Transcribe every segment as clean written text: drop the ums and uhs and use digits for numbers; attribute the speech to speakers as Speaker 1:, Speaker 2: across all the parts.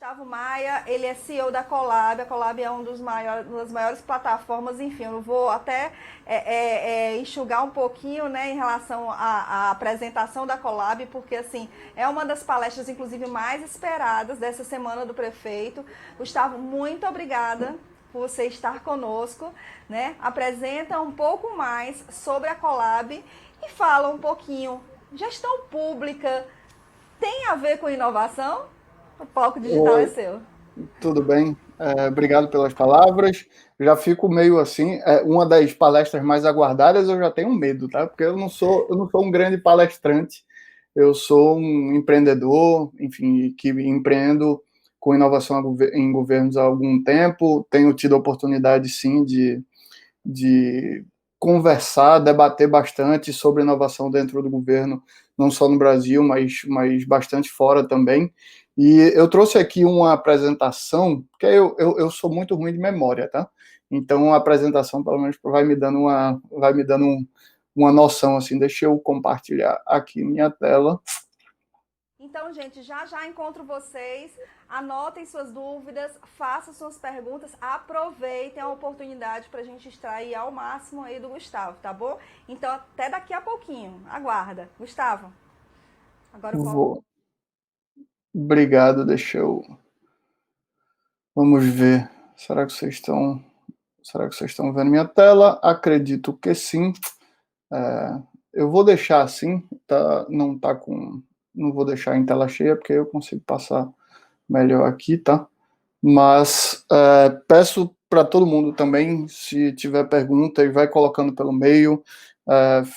Speaker 1: Gustavo Maia, ele é CEO da Colab. A Colab é uma das maiores plataformas, enfim, eu vou até enxugar um pouquinho, né, em relação à apresentação da Colab, porque assim, é uma das palestras, inclusive, mais esperadas dessa semana do prefeito. Gustavo, muito obrigada por você estar conosco, né? Apresenta um pouco mais sobre a Colab e fala um pouquinho. Gestão pública tem a ver com inovação? O palco digital é
Speaker 2: Oi,
Speaker 1: seu.
Speaker 2: tudo bem? Obrigado pelas palavras. Já fico meio assim, uma das palestras mais aguardadas, eu já tenho medo, tá? Porque eu não sou um grande palestrante, eu sou um empreendedor, enfim, que empreendo com inovação em governos há algum tempo, tenho tido a oportunidade, sim, de conversar, debater bastante sobre inovação dentro do governo, não só no Brasil, mas bastante fora também. E eu trouxe aqui uma apresentação, porque eu sou muito ruim de memória, tá? Então a apresentação, pelo menos, vai me dando uma noção, assim. Deixa eu compartilhar aqui minha tela.
Speaker 1: Então, gente, já já encontro vocês. Anotem suas dúvidas, façam suas perguntas, aproveitem a oportunidade para a gente extrair ao máximo aí do Gustavo, tá bom? Então, até daqui a pouquinho. Aguarda. Gustavo, agora o palco.
Speaker 2: Vou. Obrigado, deixa eu. Vamos ver. Será que vocês estão. Será que vocês estão vendo minha tela? Acredito que sim. É, eu vou deixar assim, tá? Não tá com, não vou deixar em tela cheia porque eu consigo passar melhor aqui, tá? Mas peço para todo mundo também, se tiver pergunta, e vai colocando pelo meio,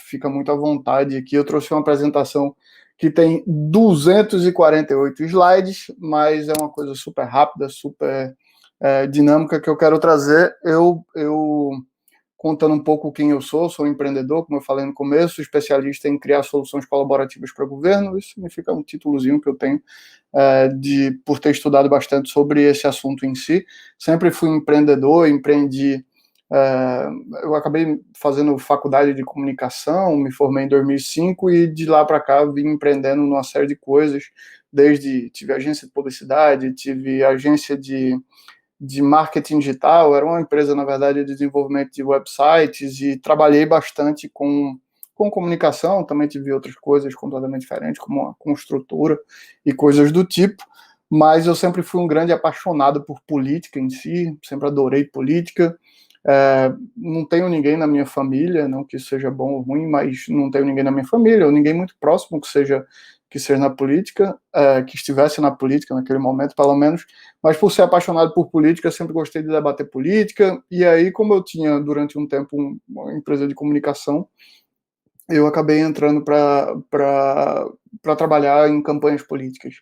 Speaker 2: fica muito à vontade aqui. Eu trouxe uma apresentação que tem 248 slides, mas é uma coisa super rápida, super dinâmica que eu quero trazer. Eu contando um pouco quem eu sou um empreendedor, como eu falei no começo, especialista em criar soluções colaborativas para o governo. Isso significa um títulozinho que eu tenho por ter estudado bastante sobre esse assunto em si. Sempre fui um empreendedor, empreendi. Eu acabei fazendo faculdade de comunicação, me formei em 2005 e de lá para cá vim empreendendo numa série de coisas. Desde tive agência de publicidade, tive agência de marketing digital, era uma empresa, na verdade, de desenvolvimento de websites e trabalhei bastante com comunicação, também tive outras coisas completamente diferentes, como a construtora e coisas do tipo, mas eu sempre fui um grande apaixonado por política em si, sempre adorei política. Não tenho ninguém na minha família, não que isso seja bom ou ruim, mas não tenho ninguém na minha família, ou ninguém muito próximo que seja na política, que estivesse na política naquele momento, pelo menos, mas por ser apaixonado por política, sempre gostei de debater política, e aí, como eu tinha, durante um tempo, uma empresa de comunicação, eu acabei entrando para trabalhar em campanhas políticas,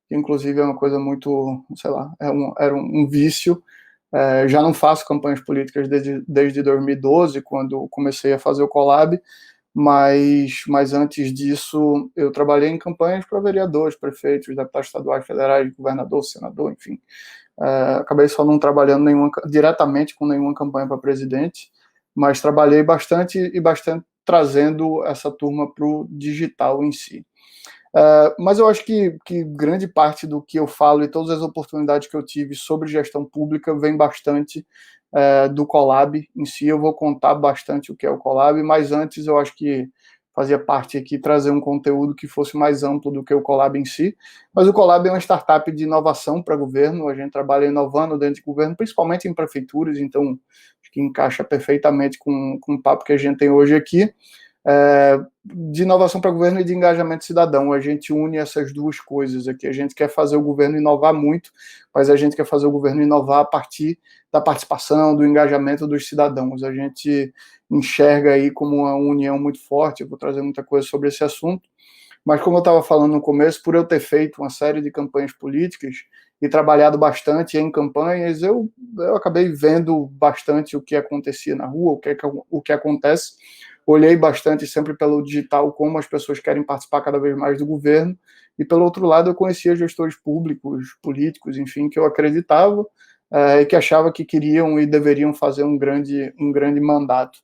Speaker 2: que inclusive é uma coisa muito, sei lá, era um vício. Já não faço campanhas políticas desde 2012, quando comecei a fazer o Colab, mas antes disso eu trabalhei em campanhas para vereadores, prefeitos, deputados estaduais, federais, governador, senador, enfim. Acabei só não trabalhando diretamente com nenhuma campanha para presidente, mas trabalhei bastante e bastante trazendo essa turma para o digital em si. Mas eu acho que grande parte do que eu falo e todas as oportunidades que eu tive sobre gestão pública vem bastante do Colab em si. Eu vou contar bastante o que é o Colab, mas antes eu acho que fazia parte aqui trazer um conteúdo que fosse mais amplo do que o Colab em si. Mas o Colab é uma startup de inovação para governo, a gente trabalha inovando dentro de governo, principalmente em prefeituras, então acho que encaixa perfeitamente com o papo que a gente tem hoje aqui. De inovação para governo e de engajamento cidadão. A gente une essas duas coisas aqui. A gente quer fazer o governo inovar muito, mas a gente quer fazer o governo inovar a partir da participação, do engajamento dos cidadãos. A gente enxerga aí como uma união muito forte. Eu vou trazer muita coisa sobre esse assunto, mas como eu estava falando no começo, por eu ter feito uma série de campanhas políticas e trabalhado bastante em campanhas, eu acabei vendo bastante o que acontecia na rua, o que acontece. Olhei bastante sempre pelo digital, como as pessoas querem participar cada vez mais do governo, e pelo outro lado eu conhecia gestores públicos, políticos, enfim, que eu acreditava e que achava que queriam e deveriam fazer um grande mandato.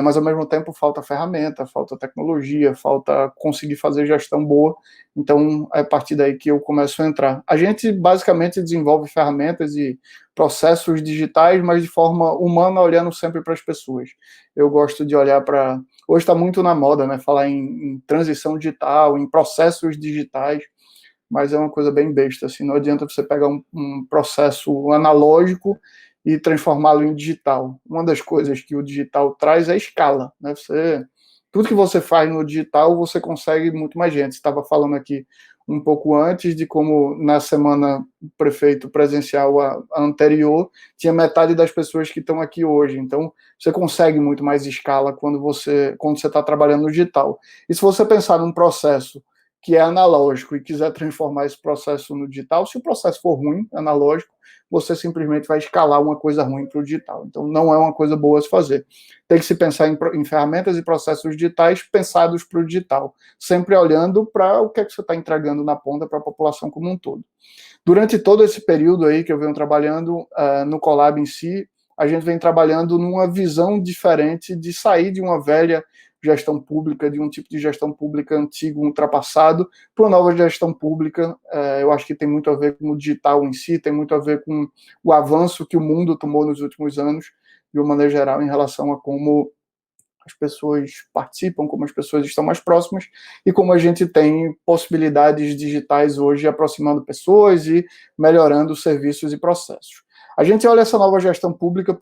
Speaker 2: mas ao mesmo tempo falta ferramenta, falta tecnologia, falta conseguir fazer gestão boa, então é a partir daí que eu começo a entrar. A gente basicamente desenvolve ferramentas e processos digitais, mas de forma humana, olhando sempre para as pessoas. Eu gosto de olhar para... Hoje está muito na moda, né, falar em transição digital, em processos digitais, mas é uma coisa bem besta, assim, não adianta você pegar um processo analógico e transformá-lo em digital. Uma das coisas que o digital traz é escala, né? Tudo que você faz no digital, você consegue muito mais gente. Você estava falando aqui um pouco antes de como na semana o prefeito presencial a anterior tinha metade das pessoas que estão aqui hoje. Então, você consegue muito mais escala quando você está trabalhando no digital. E se você pensar num processo que é analógico e quiser transformar esse processo no digital, se o processo for ruim, analógico, você simplesmente vai escalar uma coisa ruim para o digital. Então, não é uma coisa boa a se fazer. Tem que se pensar em ferramentas e processos digitais pensados para o digital, sempre olhando para o que é que você está entregando na ponta para a população como um todo. Durante todo esse período aí que eu venho trabalhando no Colab em si, a gente vem trabalhando numa visão diferente de sair de uma velha gestão pública, de um tipo de gestão pública antigo, ultrapassado, para uma nova gestão pública. Eu acho que tem muito a ver com o digital em si, tem muito a ver com o avanço que o mundo tomou nos últimos anos, de uma maneira geral, em relação a como as pessoas participam, como as pessoas estão mais próximas e como a gente tem possibilidades digitais hoje aproximando pessoas e melhorando serviços e processos. A gente olha essa nova gestão pública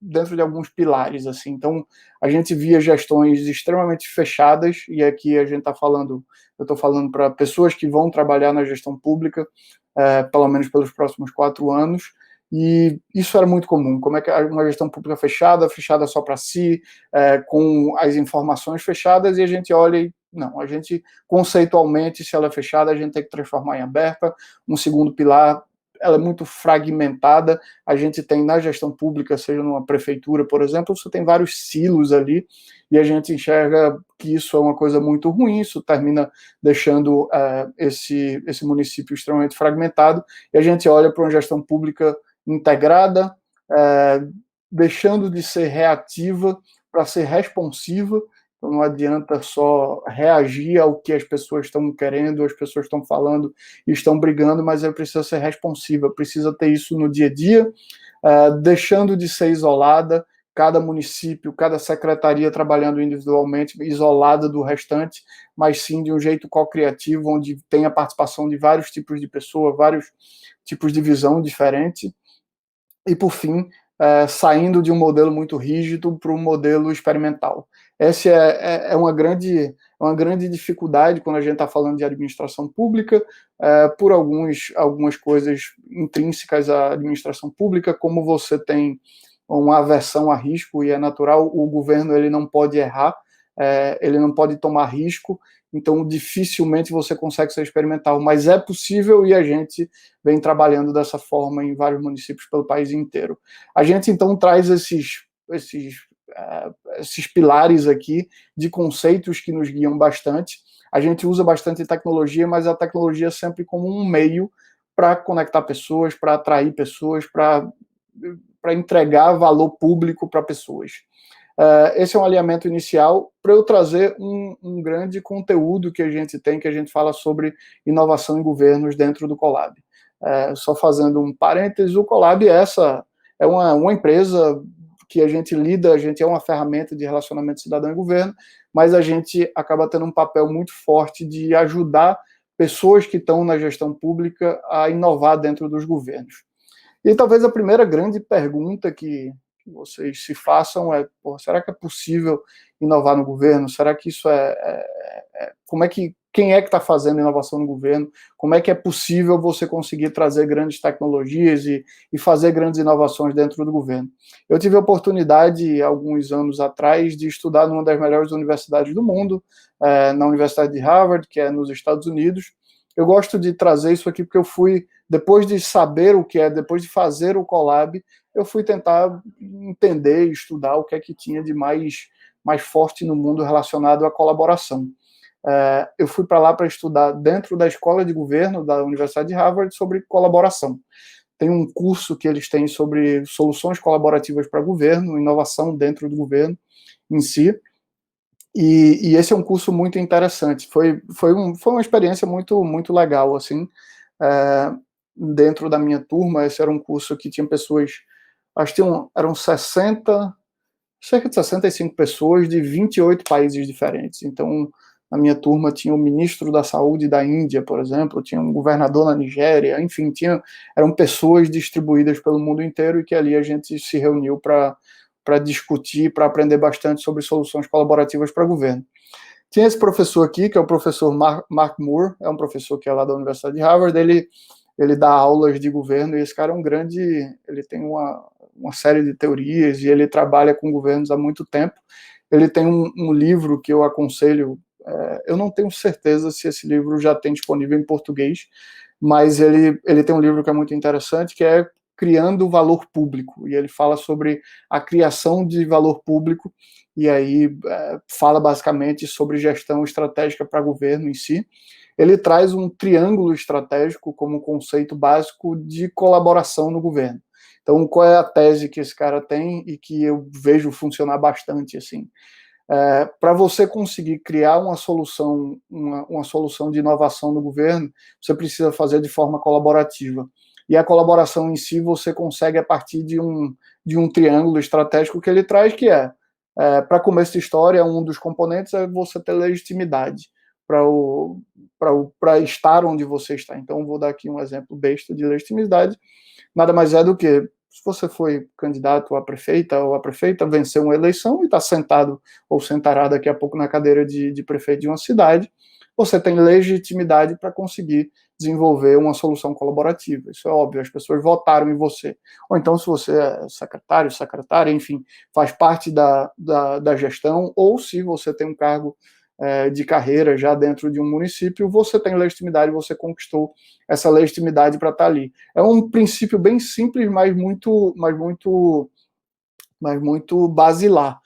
Speaker 2: dentro de alguns pilares, assim. Então, a gente via gestões extremamente fechadas, e aqui a gente está falando, eu estou falando para pessoas que vão trabalhar na gestão pública, pelo menos pelos próximos 4 anos, e isso era muito comum. Como é que uma gestão pública fechada só para si, com as informações fechadas, e a gente olha e não, a gente conceitualmente, se ela é fechada, a gente tem que transformar em aberta. Um segundo pilar, ela é muito fragmentada. A gente tem na gestão pública, seja numa prefeitura, por exemplo, você tem vários silos ali, e a gente enxerga que isso é uma coisa muito ruim, isso termina deixando esse município extremamente fragmentado, e a gente olha para uma gestão pública integrada, deixando de ser reativa para ser responsiva. Então não adianta só reagir ao que as pessoas estão querendo, as pessoas estão falando e estão brigando, mas precisa ser responsiva, precisa ter isso no dia a dia, deixando de ser isolada, cada município, cada secretaria trabalhando individualmente, isolada do restante, mas sim de um jeito co-criativo, onde tem a participação de vários tipos de pessoas, vários tipos de visão diferente. E, por fim, saindo de um modelo muito rígido para um modelo experimental. Essa é uma grande dificuldade quando a gente está falando de administração pública, por algumas coisas intrínsecas à administração pública, como você tem uma aversão a risco, e é natural, o governo ele não pode errar, ele não pode tomar risco, então dificilmente você consegue ser experimental, mas é possível, e a gente vem trabalhando dessa forma em vários municípios pelo país inteiro. A gente então traz esses pilares aqui de conceitos que nos guiam bastante. A gente usa bastante tecnologia, mas a tecnologia sempre como um meio para conectar pessoas, para atrair pessoas, para entregar valor público para pessoas. Esse é um alinhamento inicial para eu trazer um grande conteúdo que a gente tem, que a gente fala sobre inovação em governos dentro do Colab. Só fazendo um parênteses, o Colab é uma empresa que a gente lida, a gente é uma ferramenta de relacionamento cidadão e governo, mas a gente acaba tendo um papel muito forte de ajudar pessoas que estão na gestão pública a inovar dentro dos governos. E talvez a primeira grande pergunta que vocês se façam é, será que é possível inovar no governo? Será que isso quem é que está fazendo inovação no governo? Como é que é possível você conseguir trazer grandes tecnologias e fazer grandes inovações dentro do governo? Eu tive a oportunidade, alguns anos atrás, de estudar numa das melhores universidades do mundo, na Universidade de Harvard, que é nos Estados Unidos. Eu gosto de trazer isso aqui porque eu fui, depois de saber o que é, depois de fazer o Colab, eu fui tentar entender e estudar o que é que tinha de mais forte no mundo relacionado à colaboração. Eu fui para lá para estudar dentro da escola de governo da Universidade de Harvard sobre colaboração. tem um curso que eles têm sobre soluções colaborativas para governo, inovação dentro do governo em si, e esse é um curso muito interessante. Foi uma experiência muito legal, assim, dentro da minha turma. Esse era um curso que tinha pessoas, acho que eram cerca de 65 pessoas de 28 países diferentes. Então, na minha turma tinha o ministro da Saúde da Índia, por exemplo, tinha um governador na Nigéria, enfim, eram pessoas distribuídas pelo mundo inteiro e que ali a gente se reuniu para discutir, para aprender bastante sobre soluções colaborativas para governo. Tinha esse professor aqui, que é o professor Mark Moore, é um professor que é lá da Universidade de Harvard, ele dá aulas de governo, e esse cara é um grande, ele tem uma série de teorias, e ele trabalha com governos há muito tempo. Ele tem um livro que eu aconselho, eu não tenho certeza se esse livro já tem disponível em português, mas ele tem um livro que é muito interessante, que é Criando Valor Público, e ele fala sobre a criação de valor público, e aí fala basicamente sobre gestão estratégica para governo em si. Ele traz um triângulo estratégico como conceito básico de colaboração no governo. Então, qual é a tese que esse cara tem e que eu vejo funcionar bastante assim? Para você conseguir criar uma solução de inovação no governo, você precisa fazer de forma colaborativa. E a colaboração em si você consegue a partir de um triângulo estratégico que ele traz, que para começo de história, um dos componentes é você ter legitimidade para estar onde você está. Então, vou dar aqui um exemplo besta de legitimidade. Nada mais é do que, se você foi candidato a prefeita ou a prefeita, venceu uma eleição e está sentado ou sentará daqui a pouco na cadeira de prefeito de uma cidade, você tem legitimidade para conseguir desenvolver uma solução colaborativa. Isso é óbvio, as pessoas votaram em você. Ou então, se você é secretário, secretária, enfim, faz parte da gestão, ou se você tem um cargo de carreira já dentro de um município, você tem legitimidade, você conquistou essa legitimidade para estar ali. É um princípio bem simples, mas muito basilar.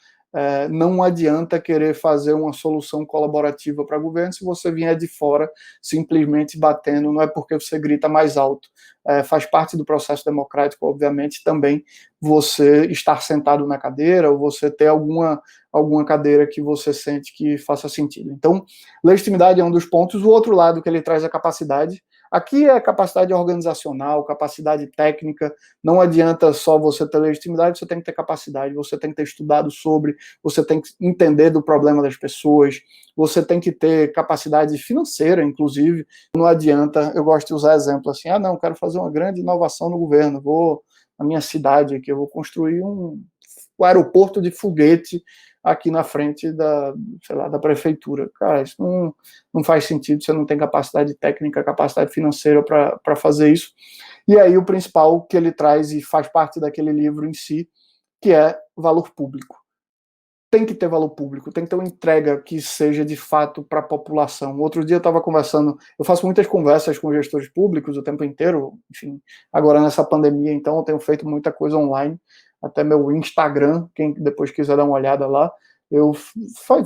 Speaker 2: Não adianta querer fazer uma solução colaborativa para o governo se você vier de fora simplesmente batendo, não é porque você grita mais alto. Faz parte do processo democrático, obviamente, também você estar sentado na cadeira ou você ter alguma cadeira que você sente que faça sentido. Então, legitimidade é um dos pontos. O outro lado que ele traz é a capacidade. Aqui é capacidade organizacional, capacidade técnica. Não adianta só você ter legitimidade, você tem que ter capacidade, você tem que ter estudado sobre, você tem que entender do problema das pessoas, você tem que ter capacidade financeira, inclusive. Não adianta, eu gosto de usar exemplo assim, não, quero fazer uma grande inovação no governo, vou na minha cidade aqui, eu vou construir um aeroporto de foguete aqui na frente da prefeitura. Cara, isso não faz sentido, você não tem capacidade técnica, capacidade financeira para fazer isso. E aí o principal que ele traz e faz parte daquele livro em si, que é valor público. Tem que ter valor público, tem que ter uma entrega que seja de fato para a população. Outro dia eu estava conversando, eu faço muitas conversas com gestores públicos o tempo inteiro, enfim, agora nessa pandemia, então eu tenho feito muita coisa online, até meu Instagram, quem depois quiser dar uma olhada lá, eu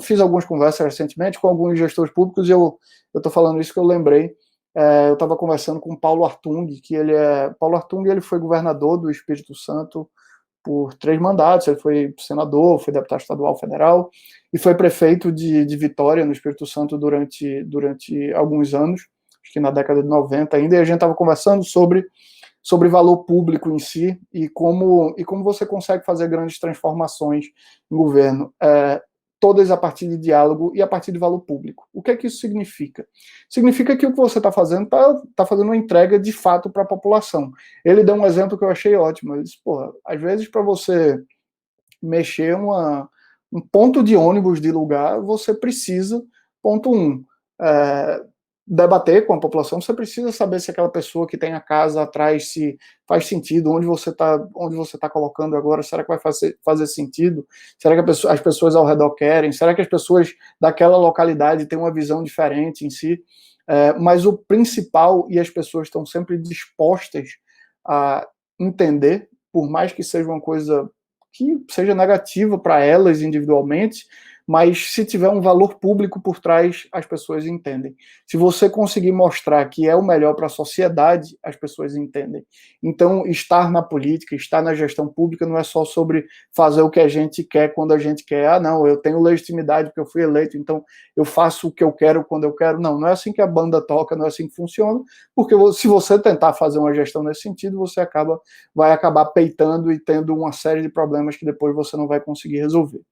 Speaker 2: fiz algumas conversas recentemente com alguns gestores públicos e eu estou falando isso que eu lembrei. Eu estava conversando com Paulo Artung, Paulo Artung, ele foi governador do Espírito Santo por 3 mandatos, ele foi senador, foi deputado estadual federal e foi prefeito de Vitória, no Espírito Santo, durante alguns anos, acho que na década de 90 ainda, e a gente estava conversando sobre valor público em si e como você consegue fazer grandes transformações no governo, todas a partir de diálogo e a partir de valor público. O que é que isso significa? Significa que o que você está fazendo está fazendo uma entrega de fato para a população. Ele deu um exemplo que eu achei ótimo. Ele disse, às vezes para você mexer um ponto de ônibus de lugar, você precisa, ponto 1, debater com a população, você precisa saber se aquela pessoa que tem a casa atrás se faz sentido, onde você tá colocando agora, será que vai fazer sentido? Será que as pessoas ao redor querem? Será que as pessoas daquela localidade têm uma visão diferente em si? Mas o principal, e as pessoas estão sempre dispostas a entender, por mais que seja uma coisa que seja negativa para elas individualmente, mas se tiver um valor público por trás, as pessoas entendem. Se você conseguir mostrar que é o melhor para a sociedade, as pessoas entendem. Então, estar na política, estar na gestão pública não é só sobre fazer o que a gente quer quando a gente quer. Ah, não, eu tenho legitimidade porque eu fui eleito, então eu faço o que eu quero quando eu quero. Não, não é assim que a banda toca, não é assim que funciona, porque se você tentar fazer uma gestão nesse sentido, você vai acabar peitando e tendo uma série de problemas que depois você não vai conseguir resolver.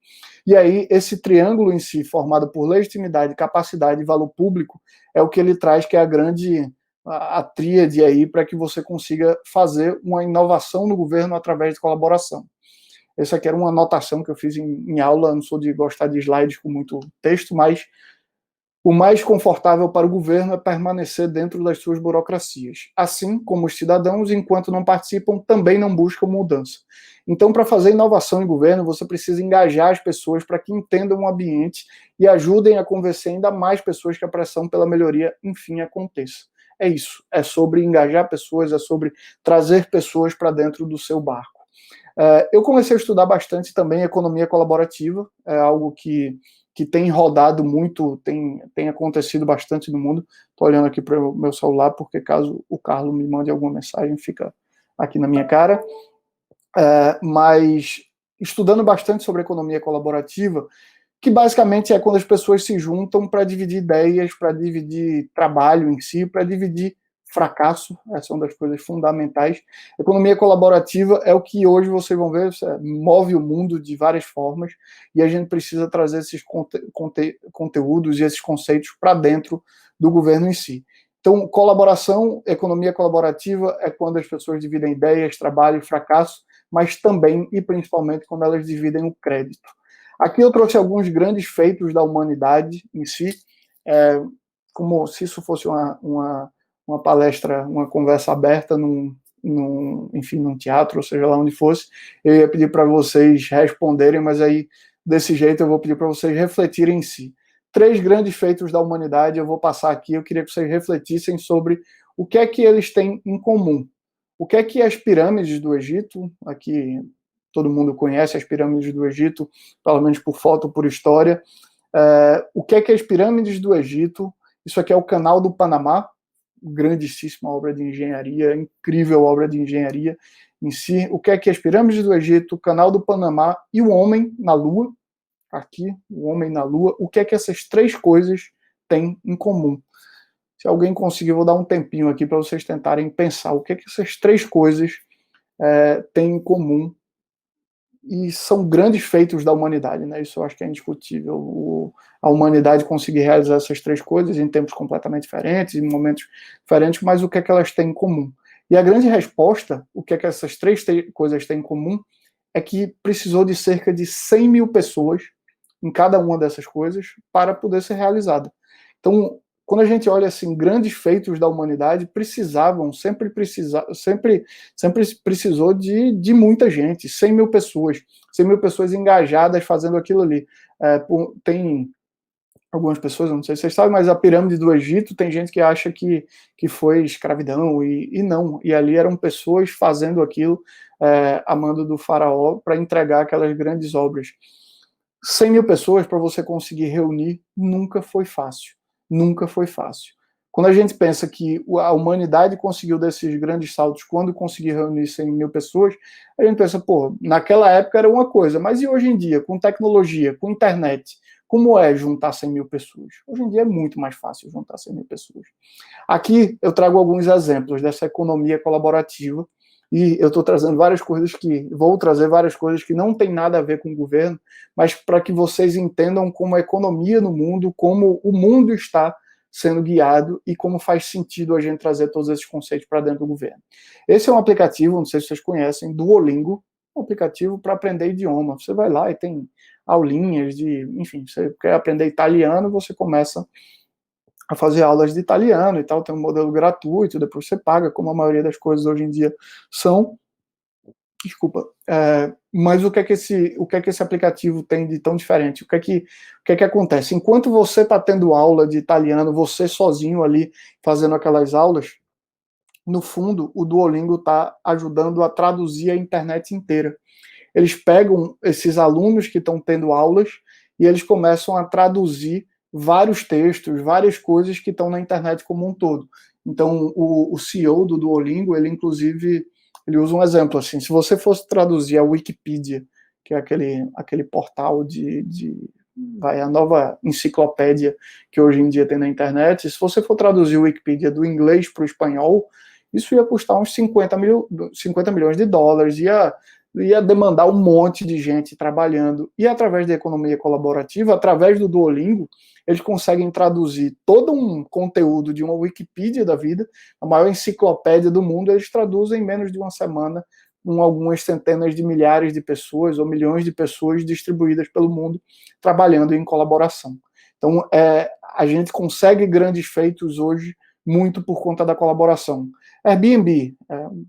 Speaker 2: E aí, esse triângulo em si, formado por legitimidade, capacidade e valor público, é o que ele traz, que é a tríade aí, para que você consiga fazer uma inovação no governo através de colaboração. Essa aqui era uma anotação que eu fiz em aula, não sou de gostar de slides com muito texto, mas o mais confortável para o governo é permanecer dentro das suas burocracias. Assim como os cidadãos, enquanto não participam, também não buscam mudança. Então, para fazer inovação em governo, você precisa engajar as pessoas para que entendam o ambiente e ajudem a convencer ainda mais pessoas que a pressão pela melhoria, enfim, aconteça. É isso. É sobre engajar pessoas, é sobre trazer pessoas para dentro do seu barco. Eu comecei a estudar bastante também economia colaborativa, é algo que tem rodado muito, tem acontecido bastante no mundo. Estou olhando aqui para o meu celular, porque caso o Carlos me mande alguma mensagem, fica aqui na minha cara. Mas estudando bastante sobre economia colaborativa, que basicamente é quando as pessoas se juntam para dividir ideias, para dividir trabalho em si, para dividir fracasso, essa é uma das coisas fundamentais. Economia colaborativa é o que hoje vocês vão ver, move o mundo de várias formas, e a gente precisa trazer esses conteúdos e esses conceitos para dentro do governo em si. Então, colaboração, economia colaborativa é quando as pessoas dividem ideias, trabalho e fracasso, mas também e principalmente quando elas dividem o crédito. Aqui eu trouxe alguns grandes feitos da humanidade em si, como se isso fosse uma palestra, uma conversa aberta enfim, num teatro, ou seja lá onde fosse. Eu ia pedir para vocês responderem, mas aí, desse jeito, eu vou pedir para vocês refletirem em si. 3 grandes feitos da humanidade, eu vou passar aqui, eu queria que vocês refletissem sobre o que é que eles têm em comum. O que é que as pirâmides do Egito, aqui todo mundo conhece as pirâmides do Egito, pelo menos por foto, por história. O que é que as pirâmides do Egito, isso aqui é o Canal do Panamá, grandíssima obra de engenharia, incrível obra de engenharia em si. O que é que as pirâmides do Egito, o Canal do Panamá e o homem na Lua, aqui, o homem na Lua, o que é que essas 3 coisas têm em comum? Se alguém conseguir, vou dar um tempinho aqui para vocês tentarem pensar o que é que essas 3 coisas têm em comum e são grandes feitos da humanidade, né? Isso eu acho que é indiscutível. A humanidade conseguir realizar essas 3 coisas em tempos completamente diferentes, em momentos diferentes, mas o que é que elas têm em comum? E a grande resposta, o que é que essas 3 coisas têm em comum, é que precisou de cerca de 100 mil pessoas em cada uma dessas coisas para poder ser realizada. Então, quando a gente olha assim, grandes feitos da humanidade sempre precisou de muita gente, 100 mil pessoas, 100 mil pessoas engajadas fazendo aquilo ali. Tem algumas pessoas, não sei se vocês sabem, mas a pirâmide do Egito tem gente que acha que foi escravidão, e não. E ali eram pessoas fazendo aquilo a mando do faraó para entregar aquelas grandes obras. 100 mil pessoas para você conseguir reunir nunca foi fácil. Nunca foi fácil. Quando a gente pensa que a humanidade conseguiu desses grandes saltos quando conseguiu reunir 100 mil pessoas, a gente pensa, pô, naquela época era uma coisa, mas e hoje em dia, com tecnologia, com internet, como é juntar 100 mil pessoas? Hoje em dia é muito mais fácil juntar 100 mil pessoas. Aqui eu trago alguns exemplos dessa economia colaborativa, e eu estou trazendo vou trazer várias coisas que não tem nada a ver com o governo, mas para que vocês entendam como a economia no mundo, como o mundo está sendo guiado e como faz sentido a gente trazer todos esses conceitos para dentro do governo. Esse é um aplicativo, não sei se vocês conhecem, Duolingo, um aplicativo para aprender idioma. Você vai lá e tem aulinhas enfim, você quer aprender italiano, você começa a fazer aulas de italiano e tal, tem um modelo gratuito, depois você paga, como a maioria das coisas hoje em dia são. Desculpa. Mas o que é que esse aplicativo tem de tão diferente? O que é que acontece? Enquanto você está tendo aula de italiano, você sozinho ali fazendo aquelas aulas, no fundo, o Duolingo está ajudando a traduzir a internet inteira. Eles pegam esses alunos que estão tendo aulas e eles começam a traduzir vários textos, várias coisas que estão na internet como um todo. Então, o CEO do Duolingo, ele inclusive, ele usa um exemplo assim, se você fosse traduzir a Wikipedia, que é aquele portal vai, a nova enciclopédia que hoje em dia tem na internet, se você for traduzir o Wikipedia do inglês para o espanhol, isso ia custar uns 50 milhões de dólares, ia demandar um monte de gente trabalhando. E através da economia colaborativa, através do Duolingo, eles conseguem traduzir todo um conteúdo de uma Wikipedia da vida, a maior enciclopédia do mundo, eles traduzem em menos de uma semana, com algumas centenas de milhares de pessoas ou milhões de pessoas distribuídas pelo mundo, trabalhando em colaboração. Então, a gente consegue grandes feitos hoje muito por conta da colaboração. Airbnb,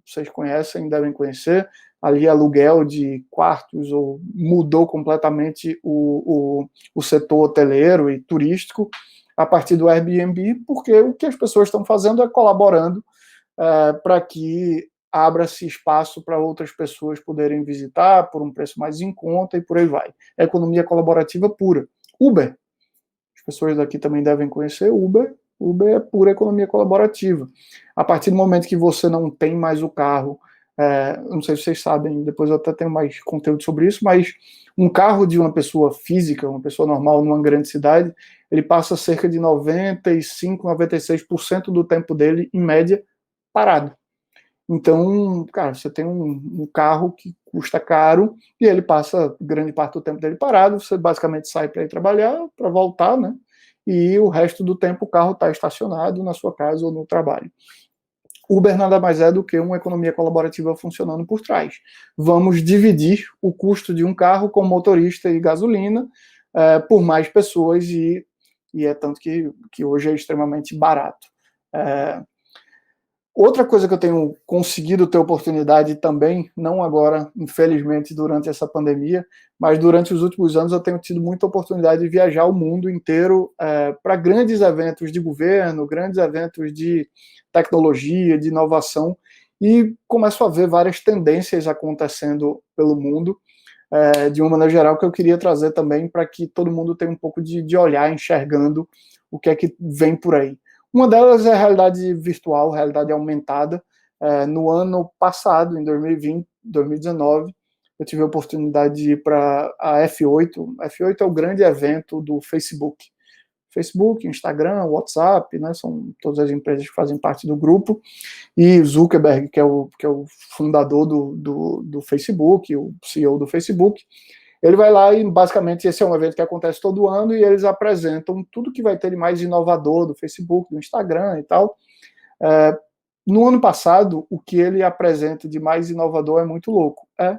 Speaker 2: vocês conhecem, devem conhecer, ali aluguel de quartos, ou mudou completamente o setor hoteleiro e turístico a partir do Airbnb, porque o que as pessoas estão fazendo é colaborando para que abra-se espaço para outras pessoas poderem visitar por um preço mais em conta e por aí vai. É economia colaborativa pura. Uber, as pessoas daqui também devem conhecer Uber. Uber é pura economia colaborativa. A partir do momento que você não tem mais o carro, não sei se vocês sabem, depois eu até tenho mais conteúdo sobre isso, mas um carro de uma pessoa física, uma pessoa normal numa grande cidade, ele passa cerca de 95, 96% do tempo dele, em média, parado. Então, cara, você tem um carro que custa caro e ele passa grande parte do tempo dele parado, você basicamente sai para ir trabalhar, para voltar, né? E o resto do tempo o carro está estacionado na sua casa ou no trabalho. Uber nada mais é do que uma economia colaborativa funcionando por trás. Vamos dividir o custo de um carro com motorista e gasolina por mais pessoas e é tanto que hoje é extremamente barato. Outra coisa que eu tenho conseguido ter oportunidade também, não agora, infelizmente, durante essa pandemia, mas durante os últimos anos eu tenho tido muita oportunidade de viajar o mundo inteiro para grandes eventos de governo, grandes eventos de tecnologia, de inovação, e começo a ver várias tendências acontecendo pelo mundo, de uma maneira geral, que eu queria trazer também para que todo mundo tenha um pouco de olhar enxergando o que é que vem por aí. Uma delas é a realidade virtual, realidade aumentada. No ano passado, em 2020, 2019, eu tive a oportunidade de ir para a F8. A F8 é o grande evento do Facebook. Facebook, Instagram, WhatsApp, né, são todas as empresas que fazem parte do grupo, e Zuckerberg, que é o fundador do Facebook, o CEO do Facebook, ele vai lá e, basicamente, esse é um evento que acontece todo ano e eles apresentam tudo que vai ter de mais inovador do Facebook, do Instagram e tal. No ano passado, o que ele apresenta de mais inovador é muito louco. É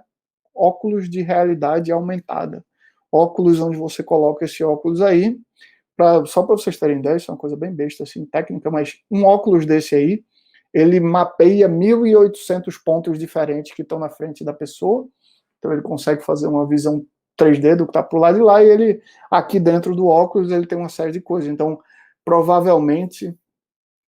Speaker 2: óculos de realidade aumentada. Óculos onde você coloca esse óculos aí, só para vocês terem ideia, isso é uma coisa bem besta, assim, técnica, mas um óculos desse aí, ele mapeia 1.800 pontos diferentes que estão na frente da pessoa. Então ele consegue fazer uma visão 3D do que está para o lado de lá, e ele, aqui dentro do óculos, ele tem uma série de coisas. Então, provavelmente,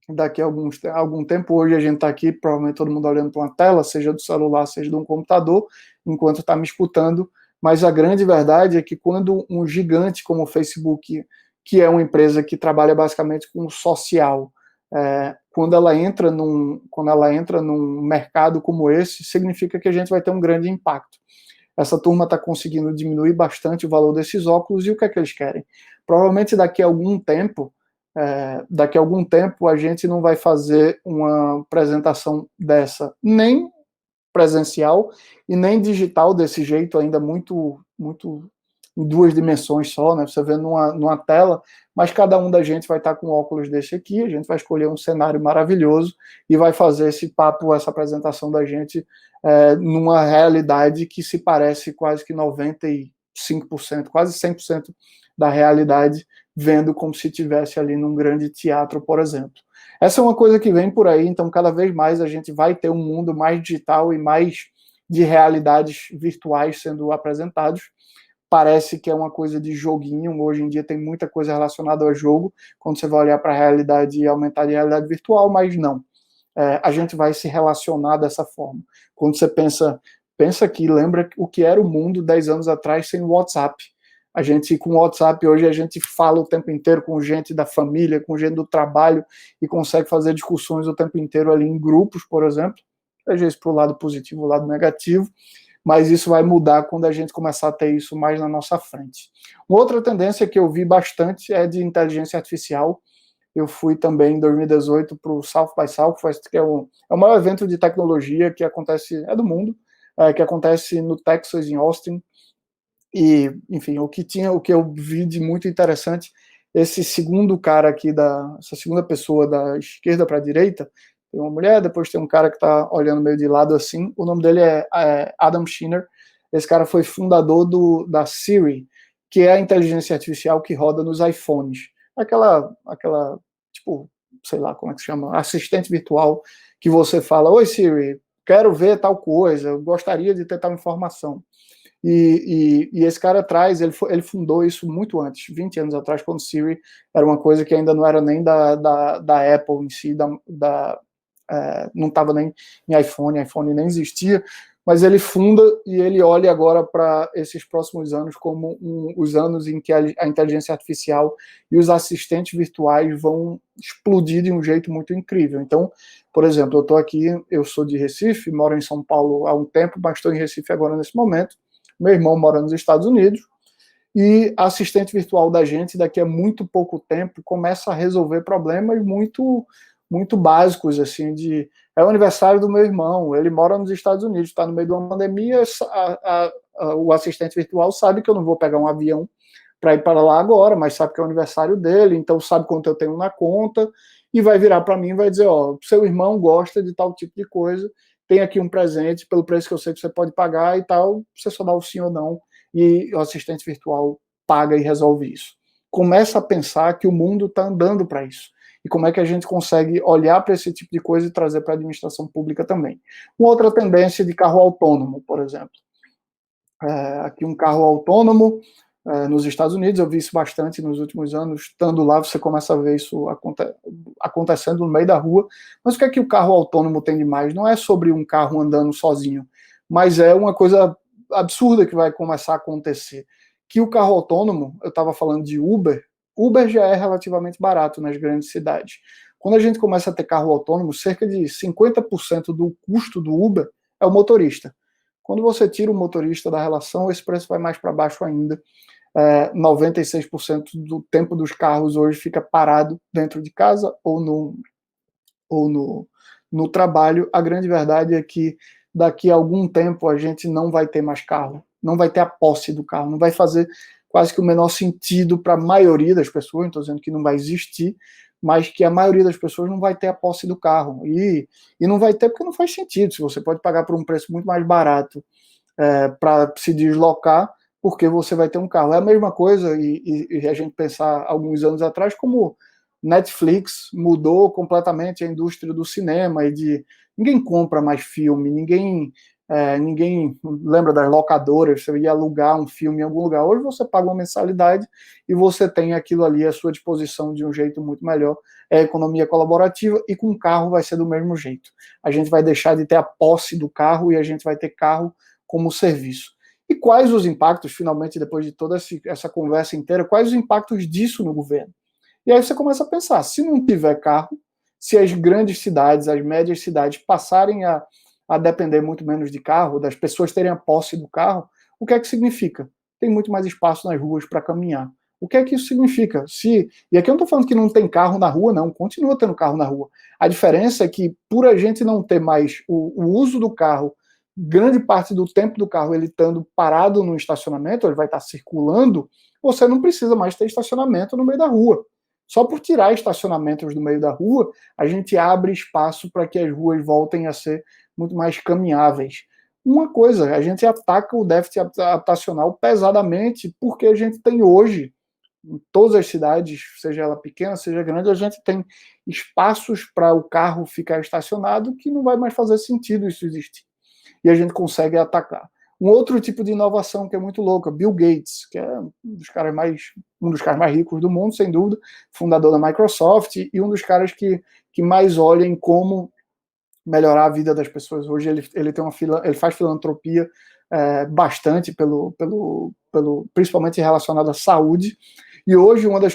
Speaker 2: daqui a algum tempo, hoje a gente está aqui, provavelmente todo mundo olhando para uma tela, seja do celular, seja de um computador, enquanto está me escutando, mas a grande verdade é que quando um gigante como o Facebook, que é uma empresa que trabalha basicamente com o social, quando ela entra num mercado como esse, significa que a gente vai ter um grande impacto. Essa turma está conseguindo diminuir bastante o valor desses óculos, e o que é que eles querem? Provavelmente daqui a algum tempo a gente não vai fazer uma apresentação dessa, nem presencial e nem digital desse jeito, ainda muito em duas dimensões só, né? Você vê numa tela, mas cada um da gente vai estar com óculos desse aqui, a gente vai escolher um cenário maravilhoso e vai fazer esse papo, essa apresentação da gente numa realidade que se parece quase que 95%, quase 100% da realidade, vendo como se estivesse ali num grande teatro, por exemplo. Essa é uma coisa que vem por aí, então cada vez mais a gente vai ter um mundo mais digital e mais de realidades virtuais sendo apresentados. Parece que é uma coisa de joguinho, hoje em dia tem muita coisa relacionada ao jogo, quando você vai olhar para a realidade aumentada e realidade virtual, mas não. A gente vai se relacionar dessa forma. Quando você pensa que lembra o que era o mundo 10 anos atrás sem WhatsApp. A gente, com o WhatsApp hoje, a gente fala o tempo inteiro com gente da família, com gente do trabalho, e consegue fazer discussões o tempo inteiro ali em grupos, por exemplo, seja isso para o lado positivo ou lado negativo, mas isso vai mudar quando a gente começar a ter isso mais na nossa frente. Uma outra tendência que eu vi bastante é de inteligência artificial. Eu fui também em 2018 para o South by Southwest, que é o maior evento de tecnologia que acontece, é do mundo, que acontece no Texas, em Austin. E, enfim, o que eu vi de muito interessante, esse segundo cara aqui, essa segunda pessoa da esquerda para a direita, tem uma mulher, depois tem um cara que está olhando meio de lado assim, o nome dele é Adam Schinner. Esse cara foi fundador da Siri, que é a inteligência artificial que roda nos iPhones. Aquela, tipo, sei lá como é que se chama, assistente virtual, que você fala: oi Siri, quero ver tal coisa, gostaria de ter tal informação. E esse cara atrás, ele fundou isso muito antes, 20 anos atrás, quando Siri era uma coisa que ainda não era nem da Apple em si, não estava nem em iPhone nem existia, mas ele funda e ele olha agora para esses próximos anos como os anos em que a inteligência artificial e os assistentes virtuais vão explodir de um jeito muito incrível. Então, por exemplo, eu estou aqui, eu sou de Recife, moro em São Paulo há um tempo, mas estou em Recife agora nesse momento. Meu irmão mora nos Estados Unidos, e a assistente virtual da gente, daqui a muito pouco tempo, começa a resolver problemas muito básicos, assim, é o aniversário do meu irmão, ele mora nos Estados Unidos, está no meio de uma pandemia, o assistente virtual sabe que eu não vou pegar um avião para ir para lá agora, mas sabe que é o aniversário dele, então sabe quanto eu tenho na conta, e vai virar para mim e vai dizer: ó, seu irmão gosta de tal tipo de coisa, tem aqui um presente, pelo preço que eu sei que você pode pagar e tal, você só dá o sim ou não, e o assistente virtual paga e resolve isso. Começa a pensar que o mundo está andando para isso. E como é que a gente consegue olhar para esse tipo de coisa e trazer para a administração pública também. Uma outra tendência de carro autônomo, por exemplo. Aqui um carro autônomo, nos Estados Unidos, eu vi isso bastante nos últimos anos, estando lá você começa a ver isso acontecendo no meio da rua. Mas o que é que o carro autônomo tem de mais? Não é sobre um carro andando sozinho, mas é uma coisa absurda que vai começar a acontecer. Que o carro autônomo, eu estava falando de Uber já é relativamente barato nas grandes cidades. Quando a gente começa a ter carro autônomo, cerca de 50% do custo do Uber é o motorista. Quando você tira o motorista da relação, esse preço vai mais para baixo ainda. 96% do tempo dos carros hoje fica parado dentro de casa ou no trabalho. A grande verdade é que daqui a algum tempo a gente não vai ter mais carro, não vai ter a posse do carro, não vai fazer quase que o menor sentido para a maioria das pessoas, não estou dizendo que não vai existir, mas que a maioria das pessoas não vai ter a posse do carro. E não vai ter porque não faz sentido. Se você pode pagar por um preço muito mais barato para se deslocar, porque você vai ter um carro. É a mesma coisa, e a gente pensar alguns anos atrás, como Netflix mudou completamente a indústria do cinema ninguém compra mais filme, ninguém lembra das locadoras, você ia alugar um filme em algum lugar. Hoje você paga uma mensalidade e você tem aquilo ali à sua disposição de um jeito muito melhor. É economia colaborativa, e com o carro vai ser do mesmo jeito. A gente vai deixar de ter a posse do carro e a gente vai ter carro como serviço. E quais os impactos, finalmente, depois de toda essa conversa inteira, quais os impactos disso no governo? E aí você começa a pensar: se não tiver carro, se as grandes cidades, as médias cidades passarem a depender muito menos de carro, das pessoas terem a posse do carro, o que é que significa? Tem muito mais espaço nas ruas para caminhar. O que é que isso significa? E aqui eu não estou falando que não tem carro na rua, não, continua tendo carro na rua. A diferença é que, por a gente não ter mais o uso do carro, grande parte do tempo do carro ele estando parado no estacionamento, ele vai estar circulando, você não precisa mais ter estacionamento no meio da rua. Só por tirar estacionamentos do meio da rua, a gente abre espaço para que as ruas voltem a ser muito mais caminháveis. Uma coisa, a gente ataca o déficit habitacional pesadamente, porque a gente tem hoje, em todas as cidades, seja ela pequena, seja grande, a gente tem espaços para o carro ficar estacionado que não vai mais fazer sentido isso existir. E a gente consegue atacar. Um outro tipo de inovação que é muito louca, Bill Gates, que é um dos caras mais ricos do mundo, sem dúvida, fundador da Microsoft, e um dos caras que mais olha em como melhorar a vida das pessoas. Hoje ele tem ele faz filantropia bastante principalmente relacionada à saúde. E hoje uma das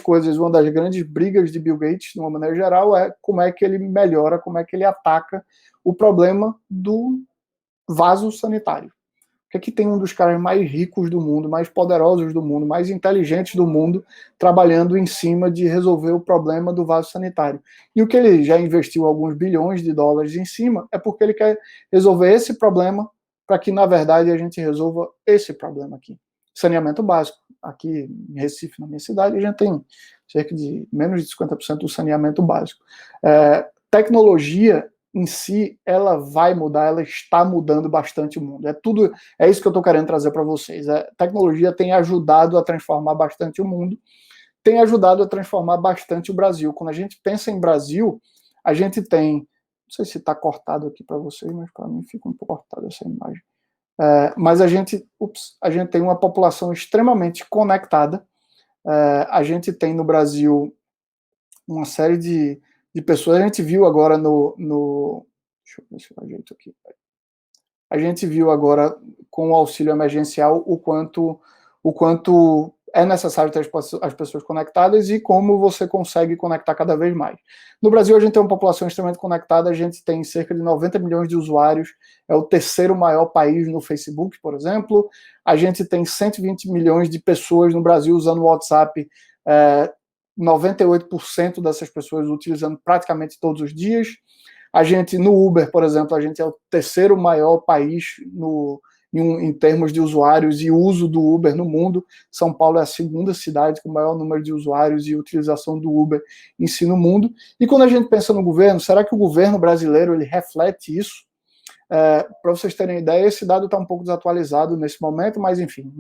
Speaker 2: grandes brigas de Bill Gates, de uma maneira geral, é como é que ele melhora, como é que ele ataca o problema do vaso sanitário. Por que tem um dos caras mais ricos do mundo, mais poderosos do mundo, mais inteligentes do mundo, trabalhando em cima de resolver o problema do vaso sanitário? E o que ele já investiu alguns bilhões de dólares em cima é porque ele quer resolver esse problema para que, na verdade, a gente resolva esse problema aqui. Saneamento básico. Aqui em Recife, na minha cidade, a gente tem cerca de menos de 50% do saneamento básico. Tecnologia em si, ela vai mudar, ela está mudando bastante o mundo. É isso que eu estou querendo trazer para vocês. A tecnologia tem ajudado a transformar bastante o mundo, tem ajudado a transformar bastante o Brasil. Quando a gente pensa em Brasil, a gente tem, não sei se está cortado aqui para vocês, mas para mim fica um pouco cortada essa imagem. Mas a gente tem uma população extremamente conectada. A gente tem no Brasil uma série de pessoas. A gente viu agora deixa eu ver se eu ajeito aqui. A gente viu agora com o auxílio emergencial o quanto é necessário ter as pessoas conectadas e como você consegue conectar cada vez mais. No Brasil, a gente tem uma população extremamente conectada, a gente tem cerca de 90 milhões de usuários, é o terceiro maior país no Facebook, por exemplo. A gente tem 120 milhões de pessoas no Brasil usando o WhatsApp, 98% dessas pessoas utilizando praticamente todos os dias. A gente, no Uber, por exemplo, a gente é o terceiro maior país em termos de usuários e uso do Uber no mundo. São Paulo é a segunda cidade com o maior número de usuários e utilização do Uber em si no mundo. E quando a gente pensa no governo, será que o governo brasileiro ele reflete isso? Para vocês terem ideia, esse dado está um pouco desatualizado nesse momento, mas enfim,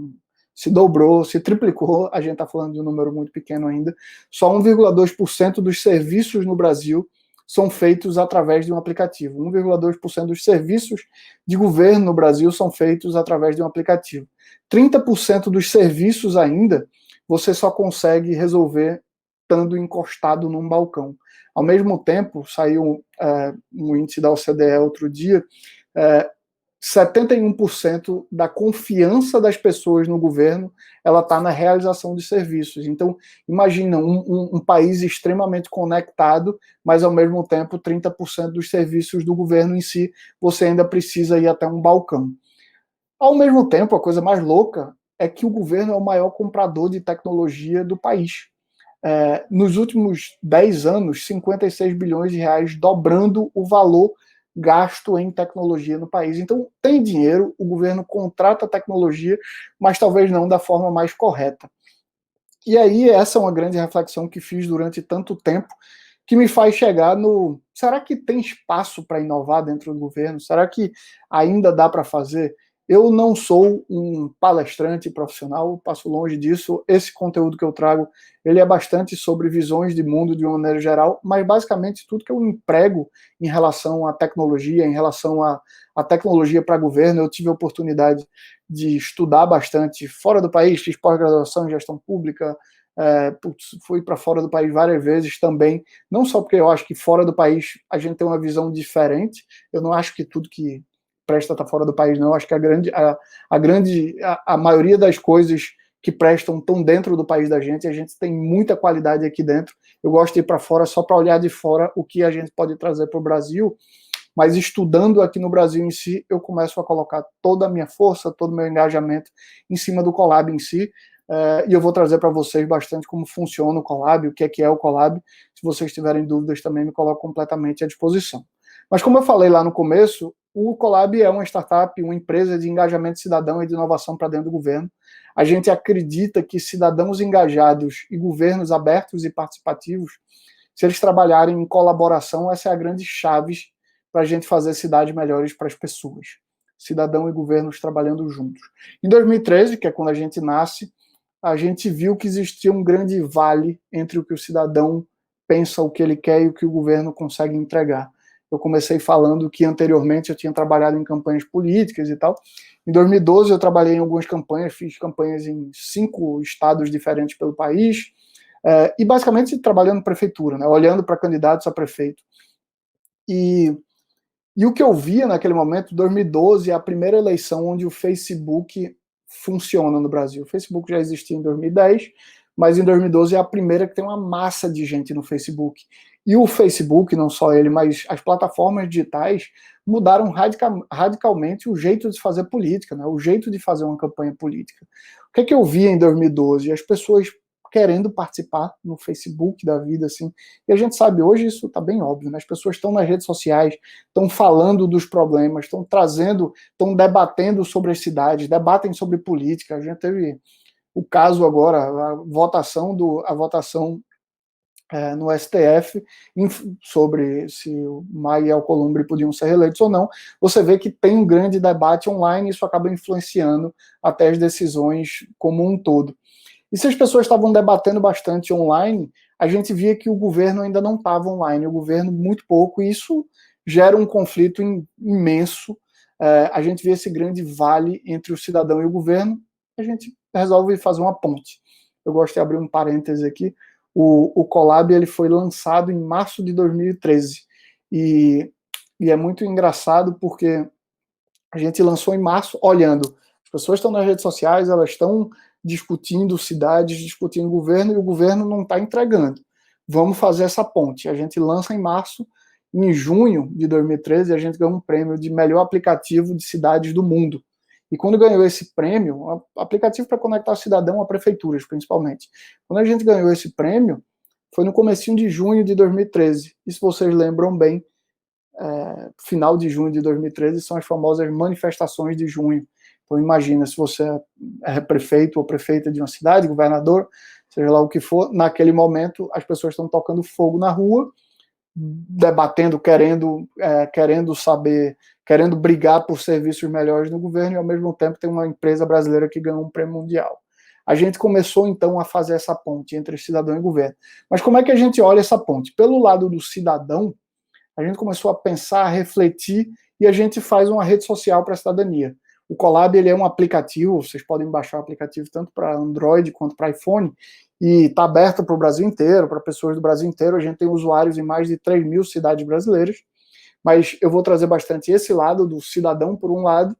Speaker 2: se dobrou, se triplicou, a gente está falando de um número muito pequeno ainda. Só 1,2% dos serviços no Brasil são feitos através de um aplicativo. 1,2% dos serviços de governo no Brasil são feitos através de um aplicativo. 30% dos serviços ainda você só consegue resolver estando encostado num balcão. Ao mesmo tempo, saiu um índice da OCDE outro dia, 71% da confiança das pessoas no governo ela está na realização de serviços. Então, imagina um país extremamente conectado, mas ao mesmo tempo 30% dos serviços do governo em si, você ainda precisa ir até um balcão. Ao mesmo tempo, a coisa mais louca é que o governo é o maior comprador de tecnologia do país. Nos últimos 10 anos, 56 bilhões de reais, dobrando o valor gasto em tecnologia no país. Então, tem dinheiro, o governo contrata tecnologia, mas talvez não da forma mais correta. E aí, essa é uma grande reflexão que fiz durante tanto tempo, que me faz chegar no... Será que tem espaço para inovar dentro do governo? Será que ainda dá para fazer? Eu não sou um palestrante profissional, passo longe disso. Esse conteúdo que eu trago, ele é bastante sobre visões de mundo de uma maneira geral, mas basicamente tudo que eu emprego em relação à tecnologia, em relação à tecnologia para governo, eu tive a oportunidade de estudar bastante fora do país, fiz pós-graduação em gestão pública, fui para fora do país várias vezes também, não só porque eu acho que fora do país a gente tem uma visão diferente, eu não acho que tudo que presta está fora do país, não. Acho que a maioria das coisas que prestam estão dentro do país da gente, a gente tem muita qualidade aqui dentro. Eu gosto de ir para fora só para olhar de fora o que a gente pode trazer para o Brasil, mas estudando aqui no Brasil em si, eu começo a colocar toda a minha força, todo o meu engajamento em cima do Colab em si, e eu vou trazer para vocês bastante como funciona o Colab, o que é o Colab. Se vocês tiverem dúvidas também, me coloco completamente à disposição. Mas como eu falei lá no começo, o Colab é uma startup, uma empresa de engajamento cidadão e de inovação para dentro do governo. A gente acredita que cidadãos engajados e governos abertos e participativos, se eles trabalharem em colaboração, essa é a grande chave para a gente fazer cidades melhores para as pessoas. Cidadão e governos trabalhando juntos. Em 2013, que é quando a gente nasce, a gente viu que existia um grande vale entre o que o cidadão pensa, o que ele quer e o que o governo consegue entregar. Eu comecei falando que anteriormente eu tinha trabalhado em campanhas políticas e tal. Em 2012 eu trabalhei em algumas campanhas, fiz campanhas em 5 estados diferentes pelo país, e basicamente trabalhando em prefeitura, né, olhando para candidatos a prefeito. E E o que eu via naquele momento, 2012, é a primeira eleição onde o Facebook funciona no Brasil. O Facebook já existia em 2010, mas em 2012 é a primeira que tem uma massa de gente no Facebook. E o Facebook, não só ele, mas as plataformas digitais mudaram radicalmente o jeito de fazer política, né? O jeito de fazer uma campanha política. O que é que eu via em 2012? As pessoas querendo participar no Facebook da vida, assim. E a gente sabe, hoje isso está bem óbvio, né? As pessoas estão nas redes sociais, estão falando dos problemas, estão trazendo, estão debatendo sobre as cidades, debatem sobre política. A gente teve o caso agora, a votação no STF sobre se o Maia e Alcolumbre podiam ser reeleitos ou não. Você vê que tem um grande debate online e isso acaba influenciando até as decisões como um todo. E se as pessoas estavam debatendo bastante online, a gente via que o governo ainda não estava online, o governo muito pouco, e isso gera um conflito imenso. A gente vê esse grande vale entre o cidadão e o governo, a gente resolve fazer uma ponte. Eu gosto de abrir um parêntese aqui. O Colab ele foi lançado em março de 2013, e é muito engraçado porque a gente lançou em março olhando. As pessoas estão nas redes sociais, elas estão discutindo cidades, discutindo governo, e o governo não está entregando. Vamos fazer essa ponte. A gente lança em março, em junho de 2013, a gente ganhou um prêmio de melhor aplicativo de cidades do mundo. E quando ganhou esse prêmio, aplicativo para conectar o cidadão a prefeituras, principalmente. Quando a gente ganhou esse prêmio, foi no comecinho de junho de 2013. E se vocês lembram bem, final de junho de 2013 são as famosas manifestações de junho. Então imagina, se você é prefeito ou prefeita de uma cidade, governador, seja lá o que for, naquele momento as pessoas estão tocando fogo na rua, debatendo, querendo saber, querendo brigar por serviços melhores no governo, e ao mesmo tempo tem uma empresa brasileira que ganhou um prêmio mundial. A gente começou então a fazer essa ponte entre cidadão e governo. Mas como é que a gente olha essa ponte? Pelo lado do cidadão, a gente começou a pensar, a refletir, e a gente faz uma rede social para a cidadania. O Colab ele é um aplicativo, vocês podem baixar o aplicativo tanto para Android quanto para iPhone, e está aberto para o Brasil inteiro, para pessoas do Brasil inteiro. A gente tem usuários em mais de 3 mil cidades brasileiras, mas eu vou trazer bastante esse lado do cidadão, por um lado,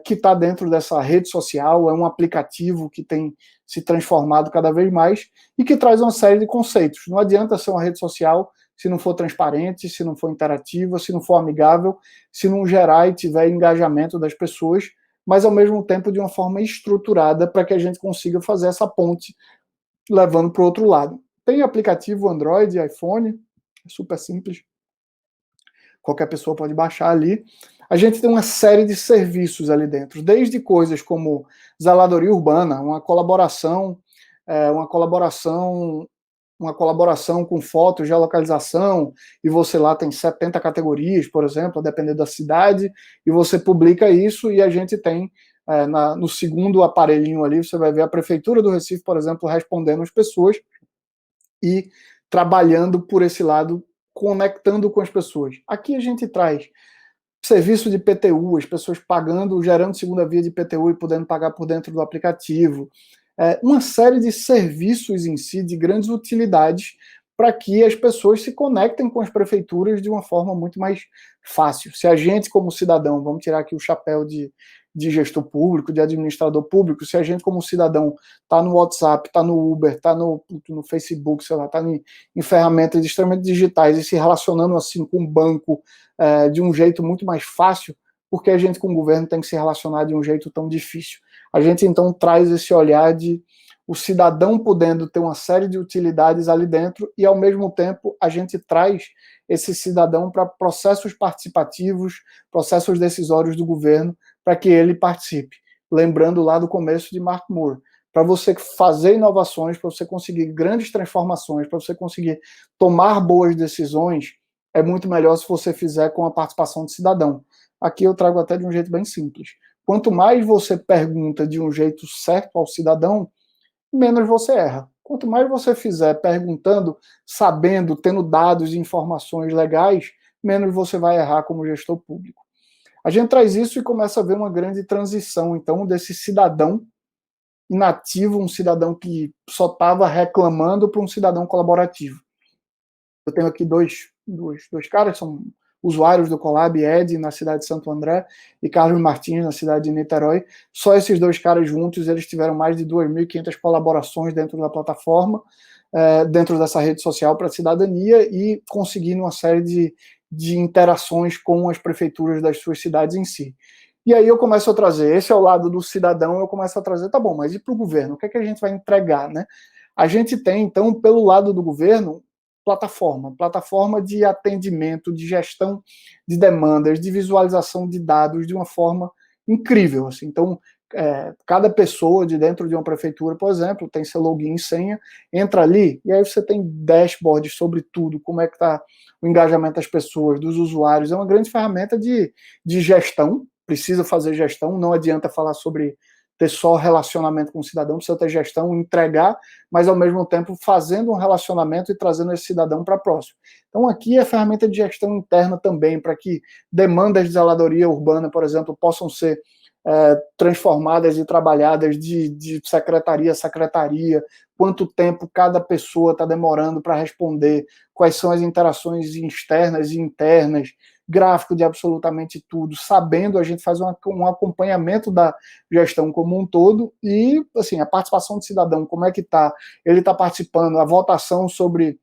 Speaker 2: que está dentro dessa rede social, é um aplicativo que tem se transformado cada vez mais e que traz uma série de conceitos. Não adianta ser uma rede social se não for transparente, se não for interativa, se não for amigável, se não gerar e tiver engajamento das pessoas, mas ao mesmo tempo de uma forma estruturada para que a gente consiga fazer essa ponte levando para o outro lado. Tem aplicativo Android, iPhone, é super simples, qualquer pessoa pode baixar ali. A gente tem uma série de serviços ali dentro, desde coisas como zeladoria urbana, uma colaboração com fotos, geolocalização, e você lá tem 70 categorias, por exemplo, a depender da cidade, e você publica isso, e a gente tem, no segundo aparelhinho ali, você vai ver a Prefeitura do Recife, por exemplo, respondendo as pessoas e trabalhando por esse lado, conectando com as pessoas. Aqui a gente traz serviço de PTU, as pessoas pagando, gerando segunda via de PTU e podendo pagar por dentro do aplicativo. Uma série de serviços em si, de grandes utilidades, para que as pessoas se conectem com as prefeituras de uma forma muito mais fácil. Se a gente, como cidadão, vamos tirar aqui o chapéu de gestor público, de administrador público, se a gente, como cidadão, está no WhatsApp, está no Uber, está no Facebook, sei lá, está em ferramentas extremamente digitais e se relacionando assim com o banco de um jeito muito mais fácil, porque a gente, com o governo, tem que se relacionar de um jeito tão difícil. A gente, então, traz esse olhar de o cidadão podendo ter uma série de utilidades ali dentro e, ao mesmo tempo, a gente traz esse cidadão para processos participativos, processos decisórios do governo, para que ele participe. Lembrando lá do começo de Mark Moore, para você fazer inovações, para você conseguir grandes transformações, para você conseguir tomar boas decisões, é muito melhor se você fizer com a participação do cidadão. Aqui eu trago até de um jeito bem simples. Quanto mais você pergunta de um jeito certo ao cidadão, menos você erra. Quanto mais você fizer perguntando, sabendo, tendo dados e informações legais, menos você vai errar como gestor público. A gente traz isso e começa a ver uma grande transição, então, desse cidadão inativo, um cidadão que só estava reclamando, para um cidadão colaborativo. Eu tenho aqui dois caras, são usuários do Colab, Ed, na cidade de Santo André, e Carlos Martins, na cidade de Niterói. Só esses dois caras juntos, eles tiveram mais de 2.500 colaborações dentro da plataforma, dentro dessa rede social para a cidadania, e conseguindo uma série de interações com as prefeituras das suas cidades em si. E aí eu começo a trazer, esse é o lado do cidadão, eu começo a trazer, tá bom, mas e para o governo? O que é que a gente vai entregar, né? A gente tem, então, pelo lado do governo, plataforma de atendimento, de gestão de demandas, de visualização de dados de uma forma incrível. Assim. Então, cada pessoa de dentro de uma prefeitura, por exemplo, tem seu login e senha, entra ali, e aí você tem dashboards sobre tudo, como é que está o engajamento das pessoas, dos usuários. É uma grande ferramenta de gestão, precisa fazer gestão, não adianta falar sobre ter só relacionamento com o cidadão, precisa ter gestão, entregar, mas ao mesmo tempo fazendo um relacionamento e trazendo esse cidadão para próximo. Então aqui é ferramenta de gestão interna também, para que demandas de zeladoria urbana, por exemplo, possam ser transformadas e trabalhadas de secretaria a secretaria, quanto tempo cada pessoa está demorando para responder, quais são as interações externas e internas, gráfico de absolutamente tudo, sabendo, a gente faz um acompanhamento da gestão como um todo, e assim, a participação do cidadão, como é que está, ele está participando, a votação sobre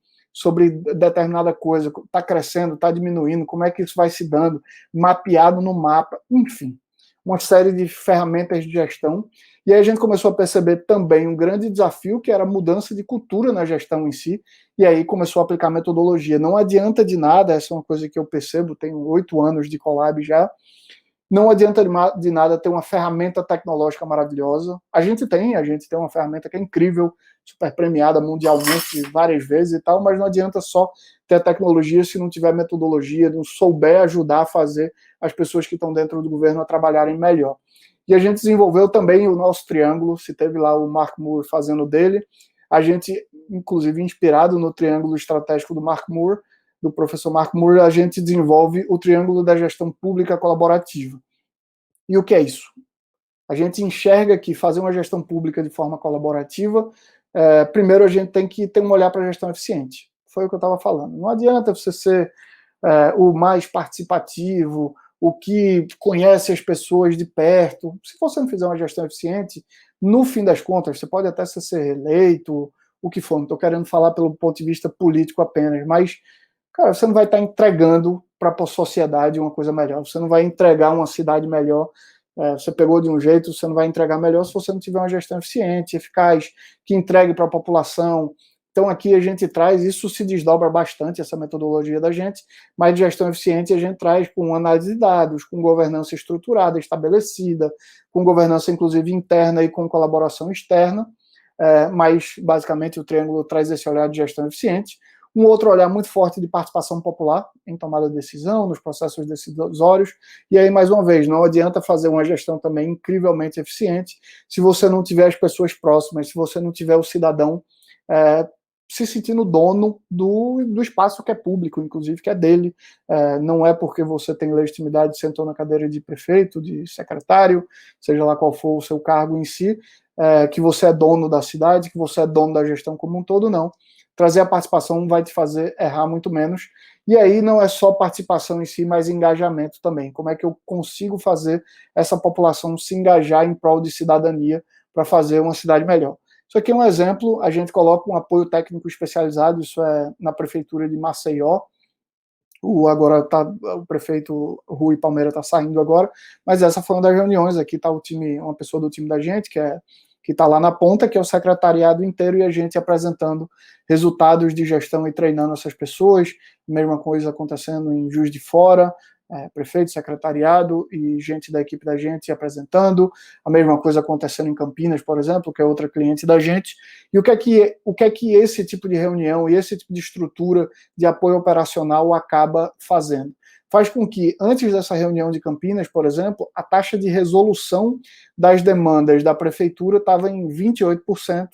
Speaker 2: determinada coisa, está crescendo, está diminuindo, como é que isso vai se dando, mapeado no mapa, enfim, uma série de ferramentas de gestão. E aí a gente começou a perceber também um grande desafio, que era a mudança de cultura na gestão em si, e aí começou a aplicar metodologia. Não adianta de nada, essa é uma coisa que eu percebo, tenho 8 anos de Colab já, não adianta de nada ter uma ferramenta tecnológica maravilhosa. A gente tem uma ferramenta que é incrível, super premiada mundialmente várias vezes e tal, mas não adianta só ter tecnologia se não tiver metodologia, não souber ajudar a fazer as pessoas que estão dentro do governo a trabalharem melhor. E a gente desenvolveu também o nosso triângulo, se teve lá o Mark Moore fazendo dele, a gente, inclusive inspirado no triângulo estratégico do Mark Moore, do professor Mark Moore, a gente desenvolve o triângulo da gestão pública colaborativa. E o que é isso? A gente enxerga que fazer uma gestão pública de forma colaborativa, primeiro a gente tem que ter um olhar para a gestão eficiente. Foi o que eu estava falando. Não adianta você ser o mais participativo, o que conhece as pessoas de perto. Se você não fizer uma gestão eficiente, no fim das contas, você pode até ser eleito, o que for. Não estou querendo falar pelo ponto de vista político apenas, mas cara, você não vai estar entregando para a sociedade uma coisa melhor, você não vai entregar uma cidade melhor, você pegou de um jeito, você não vai entregar melhor se você não tiver uma gestão eficiente, eficaz, que entregue para a população. Então aqui a gente traz, isso se desdobra bastante, essa metodologia da gente, mas gestão eficiente a gente traz com análise de dados, com governança estruturada, estabelecida, com governança inclusive interna e com colaboração externa, mas basicamente o triângulo traz esse olhar de gestão eficiente. Um outro olhar muito forte de participação popular em tomada de decisão, nos processos decisórios. E aí, mais uma vez, não adianta fazer uma gestão também incrivelmente eficiente se você não tiver as pessoas próximas, se você não tiver o cidadão se sentindo dono do espaço que é público, inclusive, que é dele. Não é porque você tem legitimidade, sentou na cadeira de prefeito, de secretário, seja lá qual for o seu cargo em si, que você é dono da cidade, que você é dono da gestão como um todo, não. Trazer a participação vai te fazer errar muito menos. E aí não é só participação em si, mas engajamento também. Como é que eu consigo fazer essa população se engajar em prol de cidadania para fazer uma cidade melhor? Isso aqui é um exemplo, a gente coloca um apoio técnico especializado, isso é na prefeitura de Maceió. Agora o prefeito Rui Palmeira está saindo agora, mas essa foi uma das reuniões, aqui está uma pessoa do time da gente, que está lá na ponta, que é o secretariado inteiro, e a gente apresentando resultados de gestão e treinando essas pessoas, mesma coisa acontecendo em Juiz de Fora, prefeito, secretariado e gente da equipe da gente apresentando, a mesma coisa acontecendo em Campinas, por exemplo, que é outra cliente da gente. E o que é que esse tipo de reunião e esse tipo de estrutura de apoio operacional acaba fazendo? Faz com que, antes dessa reunião de Campinas, por exemplo, a taxa de resolução das demandas da prefeitura estava em 28%.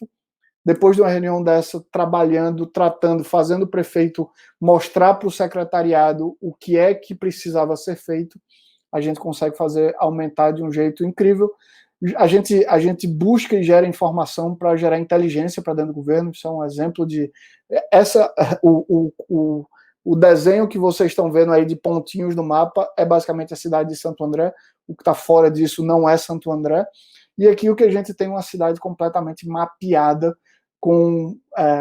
Speaker 2: Depois de uma reunião dessa, trabalhando, tratando, fazendo o prefeito mostrar para o secretariado o que é que precisava ser feito, a gente consegue fazer aumentar de um jeito incrível. A gente busca e gera informação para gerar inteligência para dentro do governo. Isso é um exemplo de... O desenho que vocês estão vendo aí de pontinhos no mapa é basicamente a cidade de Santo André. O que está fora disso não é Santo André. E aqui o que a gente tem é uma cidade completamente mapeada com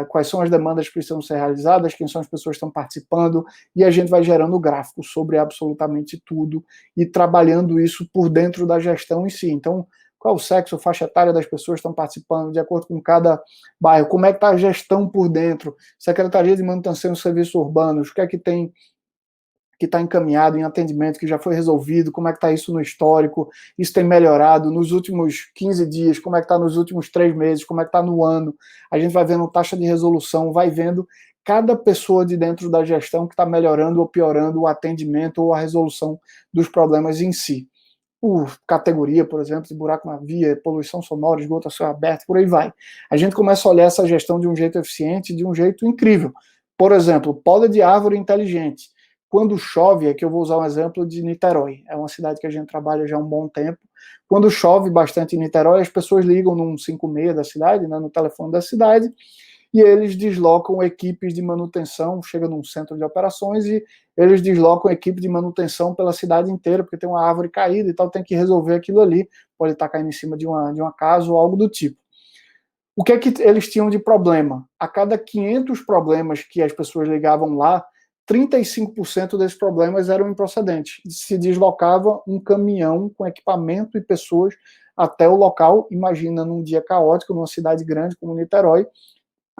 Speaker 2: quais são as demandas que precisam ser realizadas, quem são as pessoas que estão participando, e a gente vai gerando gráficos sobre absolutamente tudo e trabalhando isso por dentro da gestão em si. Então, qual o sexo, faixa etária das pessoas que estão participando, de acordo com cada bairro, como é que está a gestão por dentro, Secretaria de Manutenção e Serviços Urbanos, o que é que tem que está encaminhado em atendimento, que já foi resolvido, como é que está isso no histórico, isso tem melhorado nos últimos 15 dias, como é que está nos últimos 3 meses, como é que está no ano, a gente vai vendo taxa de resolução, vai vendo cada pessoa de dentro da gestão que está melhorando ou piorando o atendimento ou a resolução dos problemas em si. Por categoria, por exemplo, de buraco na via, poluição sonora, esgoto a céu aberto, por aí vai. A gente começa a olhar essa gestão de um jeito eficiente, de um jeito incrível. Por exemplo, poda de árvore inteligente. Quando chove, aqui eu vou usar um exemplo de Niterói, é uma cidade que a gente trabalha já há um bom tempo. Quando chove bastante em Niterói, as pessoas ligam num 56 da cidade, né, no telefone da cidade, e eles deslocam equipes de manutenção, chega num centro de operações e eles deslocam equipe de manutenção pela cidade inteira, porque tem uma árvore caída e tal, tem que resolver aquilo ali, pode estar caindo em cima de uma casa ou algo do tipo. O que é que eles tinham de problema? A cada 500 problemas que as pessoas ligavam lá, 35% desses problemas eram improcedentes. Se deslocava um caminhão com equipamento e pessoas até o local, imagina num dia caótico, numa cidade grande como Niterói,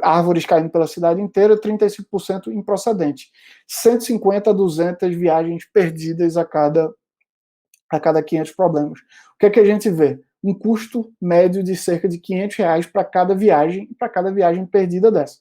Speaker 2: árvores caindo pela cidade inteira, 35% improcedente. 150 a 200 viagens perdidas a cada 500 problemas. O que é que a gente vê? Um custo médio de cerca de R$ 500 para cada viagem perdida dessa.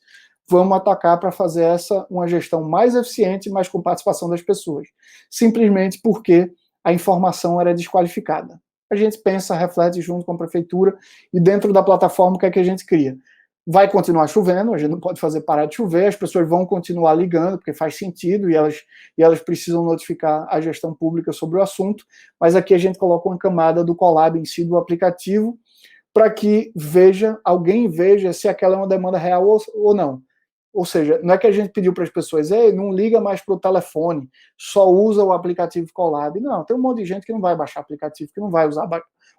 Speaker 2: Vamos atacar para fazer uma gestão mais eficiente, mas com participação das pessoas. Simplesmente porque a informação era desqualificada. A gente pensa, reflete junto com a prefeitura e dentro da plataforma o que é que a gente cria? Vai continuar chovendo, a gente não pode fazer parar de chover, as pessoas vão continuar ligando, porque faz sentido, e elas precisam notificar a gestão pública sobre o assunto, mas aqui a gente coloca uma camada do Colab em si, do aplicativo, para que alguém veja se aquela é uma demanda real ou não. Ou seja, não é que a gente pediu para as pessoas, não liga mais para o telefone, só usa o aplicativo Colab. Não, tem um monte de gente que não vai baixar o aplicativo, que não vai usar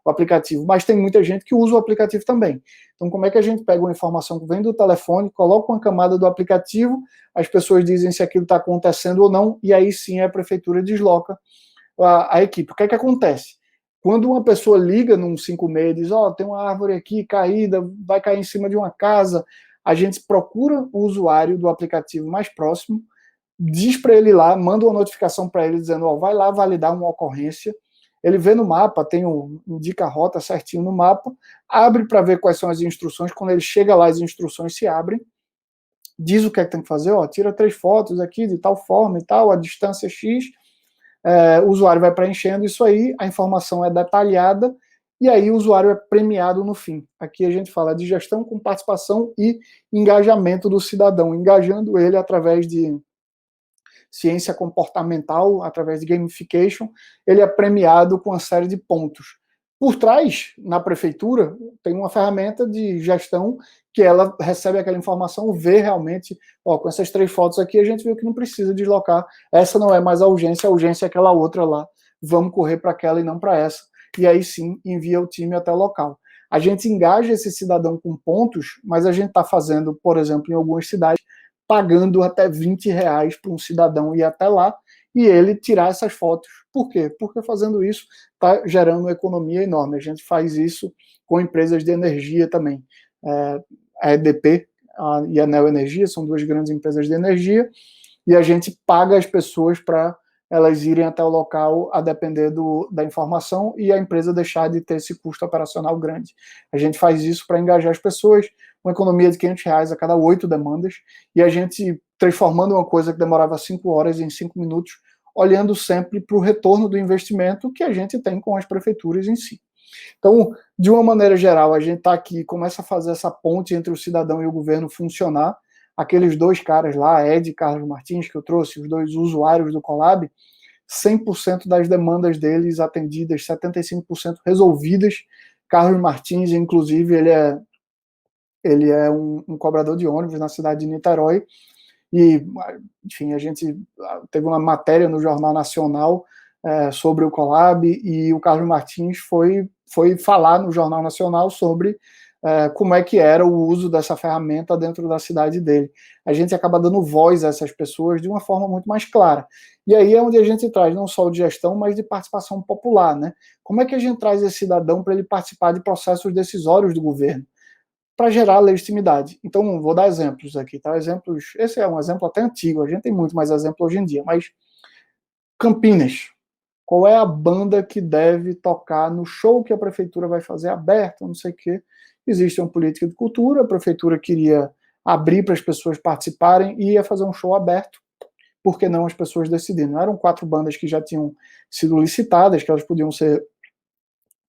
Speaker 2: o aplicativo, mas tem muita gente que usa o aplicativo também. Então, como é que a gente pega uma informação que vem do telefone, coloca uma camada do aplicativo, as pessoas dizem se aquilo está acontecendo ou não, e aí sim a prefeitura desloca a equipe. O que é que acontece? Quando uma pessoa liga num 56 e diz, tem uma árvore aqui caída, vai cair em cima de uma casa, a gente procura o usuário do aplicativo mais próximo, diz para ele lá, manda uma notificação para ele dizendo, vai lá validar uma ocorrência, ele vê no mapa, indica a rota certinho no mapa, abre para ver quais são as instruções, quando ele chega lá as instruções se abrem, diz o que é que tem que fazer, tira 3 fotos aqui de tal forma e tal, a distância X, o usuário vai preenchendo isso aí, a informação é detalhada, e aí o usuário é premiado no fim. Aqui a gente fala de gestão com participação e engajamento do cidadão, engajando ele através de ciência comportamental, através de gamification, ele é premiado com uma série de pontos. Por trás, na prefeitura, tem uma ferramenta de gestão que ela recebe aquela informação, vê realmente, com essas 3 fotos aqui, a gente viu que não precisa deslocar, essa não é mais a urgência é aquela outra lá, vamos correr para aquela e não para essa, e aí sim envia o time até o local. A gente engaja esse cidadão com pontos, mas a gente está fazendo, por exemplo, em algumas cidades, pagando até R$ 20 para um cidadão ir até lá e ele tirar essas fotos. Por quê? Porque fazendo isso está gerando uma economia enorme. A gente faz isso com empresas de energia também. A EDP e a Neo Energia são 2 grandes empresas de energia e a gente paga as pessoas para elas irem até o local a depender da informação e a empresa deixar de ter esse custo operacional grande. A gente faz isso para engajar as pessoas, uma economia de R$ 500 a cada 8 demandas, e a gente transformando uma coisa que demorava 5 horas em 5 minutos, olhando sempre para o retorno do investimento que a gente tem com as prefeituras em si. Então, de uma maneira geral, a gente está aqui, começa a fazer essa ponte entre o cidadão e o governo funcionar. Aqueles 2 caras lá, Ed e Carlos Martins, que eu trouxe, os 2 usuários do Colab, 100% das demandas deles atendidas, 75% resolvidas. Carlos Martins, inclusive, ele é um cobrador de ônibus na cidade de Niterói, E, enfim, a gente teve uma matéria no Jornal Nacional sobre o Colab, e o Carlos Martins foi falar no Jornal Nacional sobre como é que era o uso dessa ferramenta dentro da cidade dele. A gente acaba dando voz a essas pessoas de uma forma muito mais clara. E aí é onde a gente traz não só de gestão, mas de participação popular, né? Como é que a gente traz esse cidadão para ele participar de processos decisórios do governo, para gerar legitimidade? Então, vou dar exemplos aqui, tá? Exemplos, esse é um exemplo até antigo, a gente tem muito mais exemplo hoje em dia, mas Campinas, qual é a banda que deve tocar no show que a prefeitura vai fazer aberto, não sei o quê. Existe uma política de cultura, a prefeitura queria abrir para as pessoas participarem e ia fazer um show aberto, por que não as pessoas decidiram? Eram 4 bandas que já tinham sido licitadas, que elas podiam ser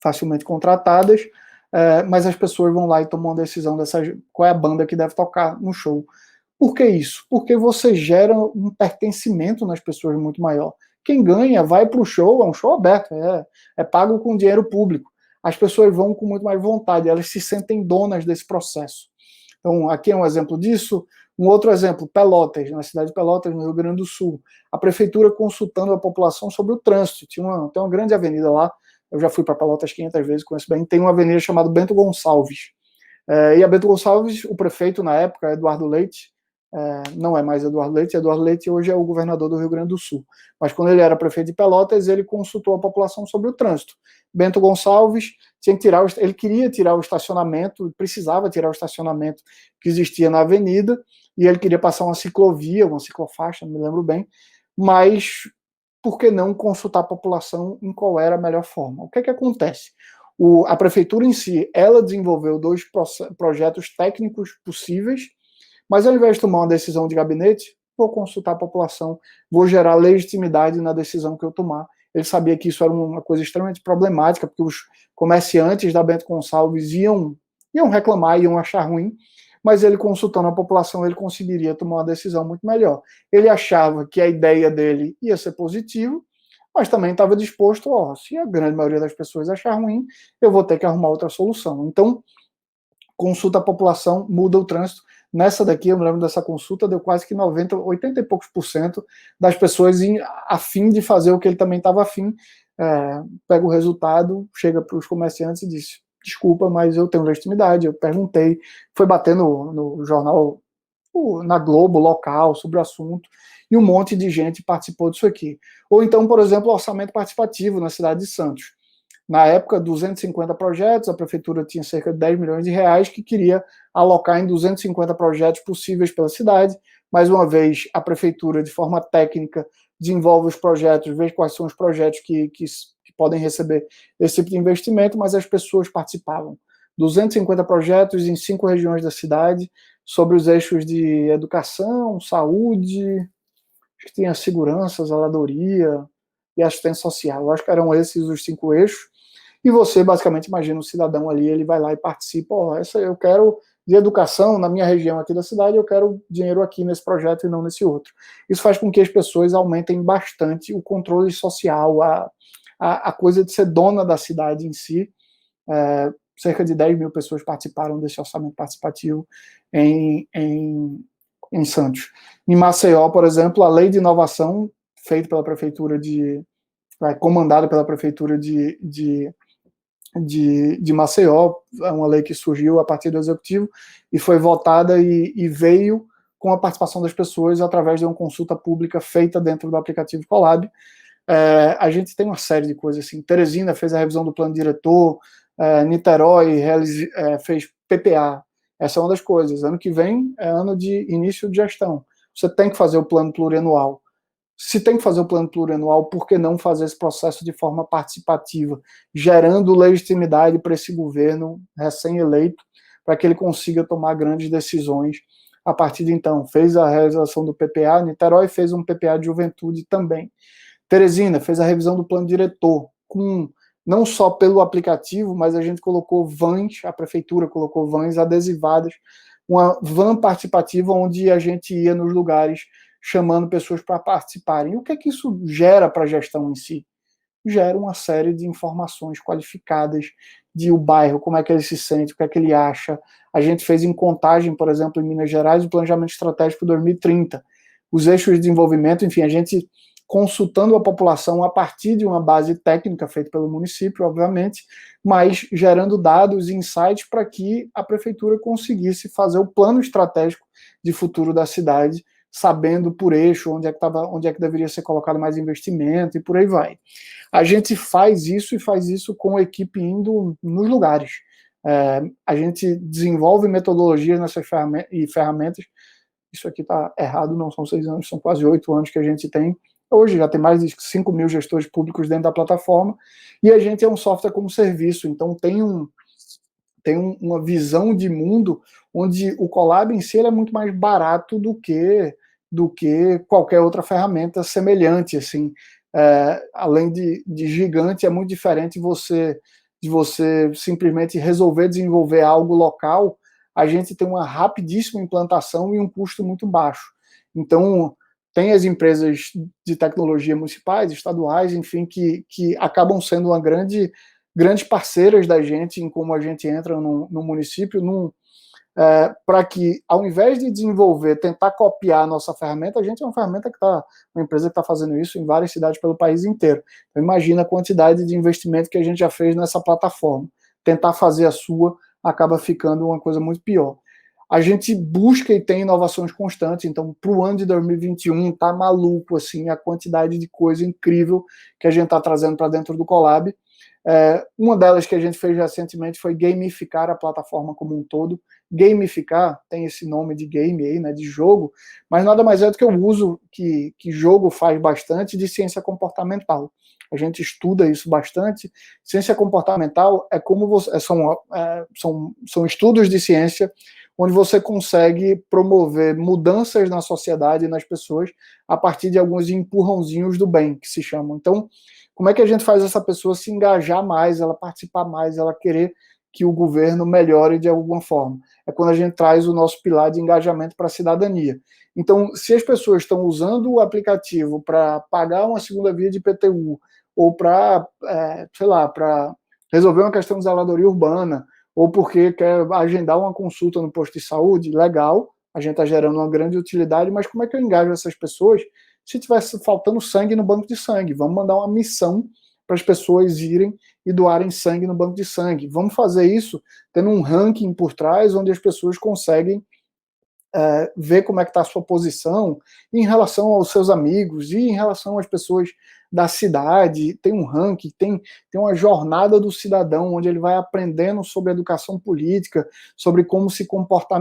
Speaker 2: facilmente contratadas, mas as pessoas vão lá e tomam uma decisão qual é a banda que deve tocar no show. Por que isso? Porque você gera um pertencimento nas pessoas muito maior. Quem ganha vai para o show, é um show aberto, é pago com dinheiro público. As pessoas vão com muito mais vontade, elas se sentem donas desse processo. Então, aqui é um exemplo disso. Um outro exemplo, Pelotas, na cidade de Pelotas, no Rio Grande do Sul. A prefeitura consultando a população sobre o trânsito. Tem uma grande avenida lá, eu já fui para Pelotas 500 vezes, conheço bem. Tem uma avenida chamada Bento Gonçalves. E a Bento Gonçalves, o prefeito na época, Eduardo Leite, não é mais Eduardo Leite hoje é o governador do Rio Grande do Sul. Mas quando ele era prefeito de Pelotas, ele consultou a população sobre o trânsito. Bento Gonçalves ele queria tirar o estacionamento, precisava tirar o estacionamento que existia na avenida, e ele queria passar uma ciclovia, uma ciclofaixa, não me lembro bem, mas por que não consultar a população em qual era a melhor forma? O que é que acontece? A prefeitura em si, ela desenvolveu 2 projetos técnicos possíveis, mas ao invés de tomar uma decisão de gabinete, vou consultar a população, vou gerar legitimidade na decisão que eu tomar. Ele sabia que isso era uma coisa extremamente problemática, porque os comerciantes da Bento Gonçalves iam reclamar, iam achar ruim, mas ele consultando a população, ele conseguiria tomar uma decisão muito melhor. Ele achava que a ideia dele ia ser positiva, mas também estava disposto, se a grande maioria das pessoas achar ruim, eu vou ter que arrumar outra solução. Então, consulta a população, muda o trânsito. Nessa daqui, eu me lembro dessa consulta, deu quase que 90, 80 e poucos % das pessoas a fim de fazer o que ele também estava afim. Pega o resultado, chega para os comerciantes e diz: desculpa, mas eu tenho legitimidade, eu perguntei, foi bater no jornal, na Globo local, sobre o assunto, e um monte de gente participou disso aqui. Ou então, por exemplo, o orçamento participativo na cidade de Santos. Na época, 250 projetos, a prefeitura tinha cerca de 10 milhões de reais que queria alocar em 250 projetos possíveis pela cidade. Mais uma vez, a prefeitura, de forma técnica, desenvolve os projetos, vê quais são os projetos que podem receber esse tipo de investimento, mas as pessoas participavam. 250 projetos em 5 regiões da cidade, sobre os eixos de educação, saúde, acho que tinha segurança, zeladoria e assistência social. Eu acho que eram esses os 5 eixos. E você, basicamente, imagina um cidadão ali, ele vai lá e participa, eu quero de educação na minha região aqui da cidade, eu quero dinheiro aqui nesse projeto e não nesse outro. Isso faz com que as pessoas aumentem bastante o controle social, a coisa de ser dona da cidade em si. Cerca de 10 mil pessoas participaram desse orçamento participativo em Santos. Em Maceió, por exemplo, a lei de inovação, feita pela prefeitura comandada pela prefeitura de Maceió, é uma lei que surgiu a partir do executivo e foi votada e veio com a participação das pessoas através de uma consulta pública feita dentro do aplicativo Colab. A gente tem uma série de coisas assim. Teresina fez a revisão do plano diretor, Niterói fez PPA. Essa é uma das coisas. Ano que vem é ano de início de gestão. Você tem que fazer o plano plurianual. Se tem que fazer o plano plurianual, por que não fazer esse processo de forma participativa, gerando legitimidade para esse governo recém-eleito, para que ele consiga tomar grandes decisões a partir de então? Fez a realização do PPA, Niterói fez um PPA de juventude também. Teresina fez a revisão do plano diretor, não só pelo aplicativo, mas a gente colocou vans, a prefeitura colocou vans adesivadas, uma van participativa onde a gente ia nos lugares chamando pessoas para participarem. E o que é que isso gera para a gestão em si? gera uma série de informações qualificadas de o bairro, como é que ele se sente, o que é que ele acha. A gente fez em Contagem, por exemplo, em Minas Gerais, o planejamento estratégico 2030. Os eixos de desenvolvimento, enfim, a gente consultando a população a partir de uma base técnica feita pelo município, obviamente, mas gerando dados e insights para que a prefeitura conseguisse fazer o plano estratégico de futuro da cidade, sabendo por eixo onde é que deveria ser colocado mais investimento e por aí vai. A gente faz isso e faz isso com a equipe indo nos lugares. A gente desenvolve metodologias nessas ferramentas. Isso aqui está errado, não são 6 anos, são quase 8 anos que a gente tem. Hoje já tem mais de 5 mil gestores públicos dentro da plataforma, e a gente é um software como serviço, então uma visão de mundo onde o Colab em si é muito mais barato do que qualquer outra ferramenta semelhante, assim. Além de gigante, é muito diferente de você simplesmente resolver desenvolver algo local. A gente tem uma rapidíssima implantação e um custo muito baixo. Então, tem as empresas de tecnologia municipais, estaduais, enfim, que acabam sendo uma grandes parceiras da gente em como a gente entra no município, para que, ao invés de desenvolver, tentar copiar a nossa ferramenta, a gente é uma ferramenta uma empresa que está fazendo isso em várias cidades pelo país inteiro. Então, imagina a quantidade de investimento que a gente já fez nessa plataforma. Tentar fazer a sua acaba ficando uma coisa muito pior. A gente busca e tem inovações constantes, então para o ano de 2021 tá maluco, assim, a quantidade de coisa incrível que a gente está trazendo para dentro do Colab. Uma delas que a gente fez recentemente foi gamificar a plataforma como um todo. Gamificar tem esse nome de game aí, né, de jogo, mas nada mais é do que o uso que jogo faz bastante de ciência comportamental. A gente estuda isso bastante. Ciência comportamental é como são estudos de ciência onde você consegue promover mudanças na sociedade e nas pessoas a partir de alguns empurrãozinhos do bem, que se chamam. Então, como é que a gente faz essa pessoa se engajar mais, ela participar mais, ela querer que o governo melhore de alguma forma? É quando a gente traz o nosso pilar de engajamento para a cidadania. Então, se as pessoas estão usando o aplicativo para pagar uma segunda via de IPTU, ou para, sei lá, para resolver uma questão de zeladoria urbana, ou porque quer agendar uma consulta no posto de saúde, legal, a gente está gerando uma grande utilidade, mas como é que eu engajo essas pessoas se tivesse faltando sangue no banco de sangue? Vamos mandar uma missão para as pessoas irem e doarem sangue no banco de sangue. Vamos fazer isso tendo um ranking por trás, onde as pessoas conseguem ver como é que está a sua posição em relação aos seus amigos e em relação às pessoas da cidade. Tem um ranking, tem uma jornada do cidadão, onde ele vai aprendendo sobre educação política, sobre como se comportar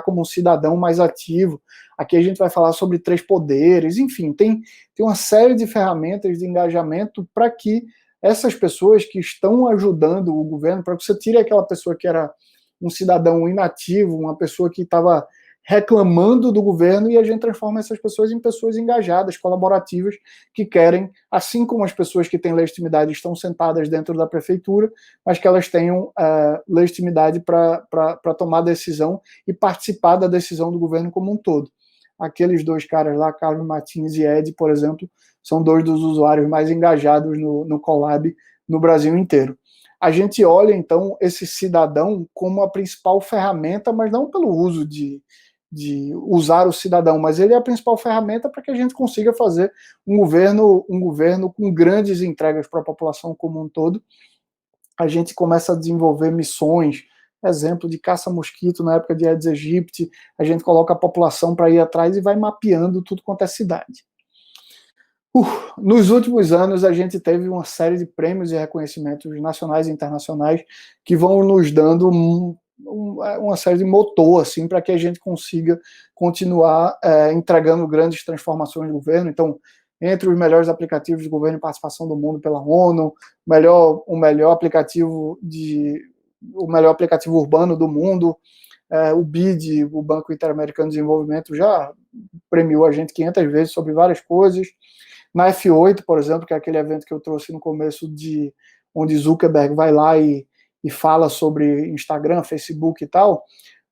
Speaker 2: como um cidadão mais ativo. Aqui a gente vai falar sobre 3 poderes, enfim, tem uma série de ferramentas de engajamento para que essas pessoas que estão ajudando o governo, para que você tire aquela pessoa que era um cidadão inativo, uma pessoa que estava reclamando do governo, e a gente transforma essas pessoas em pessoas engajadas, colaborativas, que querem, assim como as pessoas que têm legitimidade estão sentadas dentro da prefeitura, mas que elas tenham legitimidade para tomar decisão e participar da decisão do governo como um todo. Aqueles 2 caras lá, Carlos Martins e Ed, por exemplo, são 2 dos usuários mais engajados no Colab no Brasil inteiro. A gente olha, então, esse cidadão como a principal ferramenta, mas não pelo uso de usar o cidadão, mas ele é a principal ferramenta para que a gente consiga fazer um governo com grandes entregas para a população como um todo. A gente começa a desenvolver missões, exemplo de caça-mosquito na época de Aedes aegypti, a gente coloca a população para ir atrás e vai mapeando tudo quanto é cidade. Nos últimos anos, a gente teve uma série de prêmios e reconhecimentos nacionais e internacionais que vão nos dando uma série de motor assim, para que a gente consiga continuar entregando grandes transformações no governo. Então, entre os melhores aplicativos de governo e participação do mundo pela ONU, o melhor aplicativo urbano do mundo, o BID, o Banco Interamericano de Desenvolvimento, já premiou a gente 500 vezes sobre várias coisas. Na F8, por exemplo, que é aquele evento que eu trouxe no começo, onde Zuckerberg vai lá e fala sobre Instagram, Facebook e tal,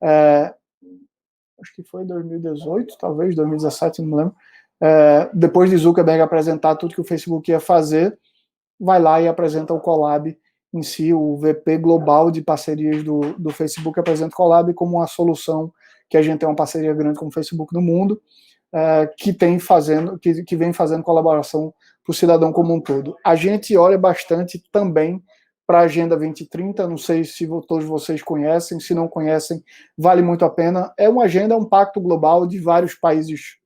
Speaker 2: acho que foi em 2018, talvez, 2017, não me lembro, Depois de Zuckerberg apresentar tudo que o Facebook ia fazer, vai lá e apresenta o Collab em si, o VP global de parcerias do Facebook apresenta o Collab como uma solução que a gente tem uma parceria grande com o Facebook no mundo, que vem fazendo colaboração para o cidadão como um todo. A gente olha bastante também para a Agenda 2030, não sei se todos vocês conhecem, se não conhecem, vale muito a pena. É uma agenda, um pacto global de vários países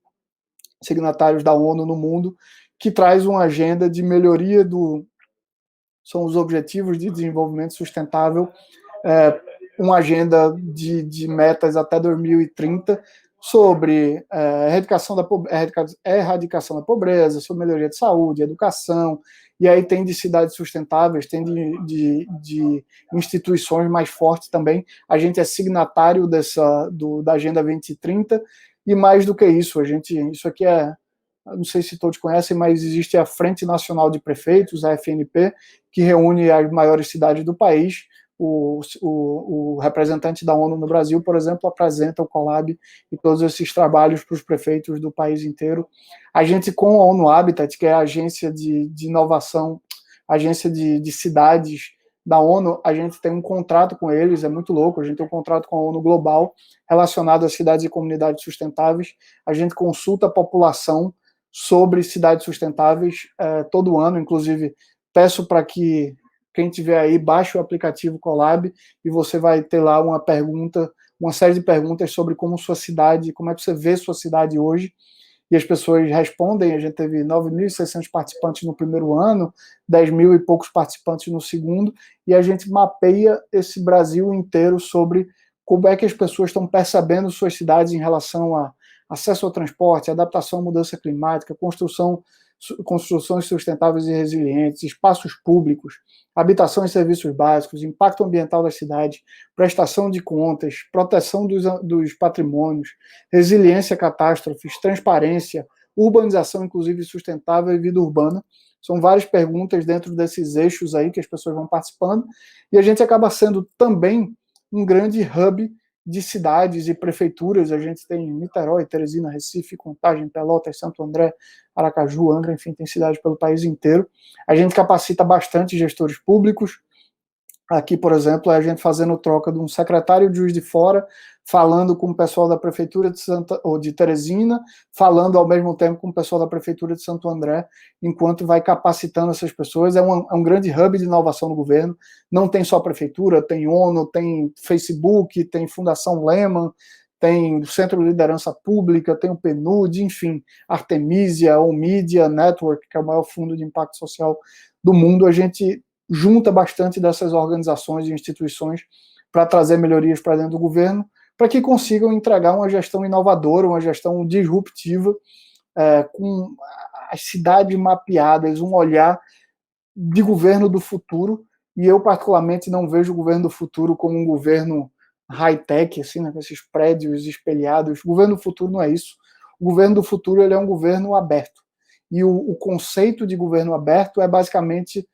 Speaker 2: signatários da ONU no mundo, que traz uma agenda de melhoria são os Objetivos de Desenvolvimento Sustentável, uma agenda de metas até 2030 sobre erradicação da pobreza, sobre melhoria de saúde, educação, e aí tem de cidades sustentáveis, tem de instituições mais fortes também. A gente é signatário da Agenda 2030, e mais do que isso, isso aqui não sei se todos conhecem, mas existe a Frente Nacional de Prefeitos, a FNP, que reúne as maiores cidades do país. O representante da ONU no Brasil, por exemplo, apresenta o Collab e todos esses trabalhos para os prefeitos do país inteiro. A gente, com a ONU Habitat, que é a agência de inovação, agência de cidades da ONU, a gente tem um contrato com eles, é muito louco, a gente tem um contrato com a ONU Global relacionado a cidades e comunidades sustentáveis. A gente consulta a população sobre cidades sustentáveis todo ano, inclusive peço para que quem tiver aí baixe o aplicativo Collab e você vai ter lá uma série de perguntas sobre como é que você vê sua cidade hoje, e as pessoas respondem. A gente teve 9.600 participantes no primeiro ano, 10 mil e poucos participantes no segundo, e a gente mapeia esse Brasil inteiro sobre como é que as pessoas estão percebendo suas cidades em relação a acesso ao transporte, adaptação à mudança climática, construções sustentáveis e resilientes, espaços públicos, habitação e serviços básicos, impacto ambiental das cidades, prestação de contas, proteção dos patrimônios, resiliência a catástrofes, transparência, urbanização inclusive sustentável e vida urbana. São várias perguntas dentro desses eixos aí que as pessoas vão participando, e a gente acaba sendo também um grande hub de cidades e prefeituras. A gente tem Niterói, Teresina, Recife, Contagem, Pelotas, Santo André, Aracaju, Angra, enfim, tem cidades pelo país inteiro. A gente capacita bastante gestores públicos. Aqui, por exemplo, é a gente fazendo troca de um secretário de Juiz de Fora, falando com o pessoal da Prefeitura de Teresina, falando ao mesmo tempo com o pessoal da Prefeitura de Santo André, enquanto vai capacitando essas pessoas. É um grande hub de inovação no governo. Não tem só a Prefeitura, tem ONU, tem Facebook, tem Fundação Lehman, tem o Centro de Liderança Pública, tem o PNUD, enfim, Artemisia, ou Media Network, que é o maior fundo de impacto social do mundo. A gente junta bastante dessas organizações e instituições para trazer melhorias para dentro do governo, para que consigam entregar uma gestão inovadora, uma gestão disruptiva, com as cidades mapeadas, um olhar de governo do futuro. E eu, particularmente, não vejo o governo do futuro como um governo high-tech, assim, né, com esses prédios espelhados. O governo do futuro não é isso. O governo do futuro ele é um governo aberto. E o conceito de governo aberto é basicamente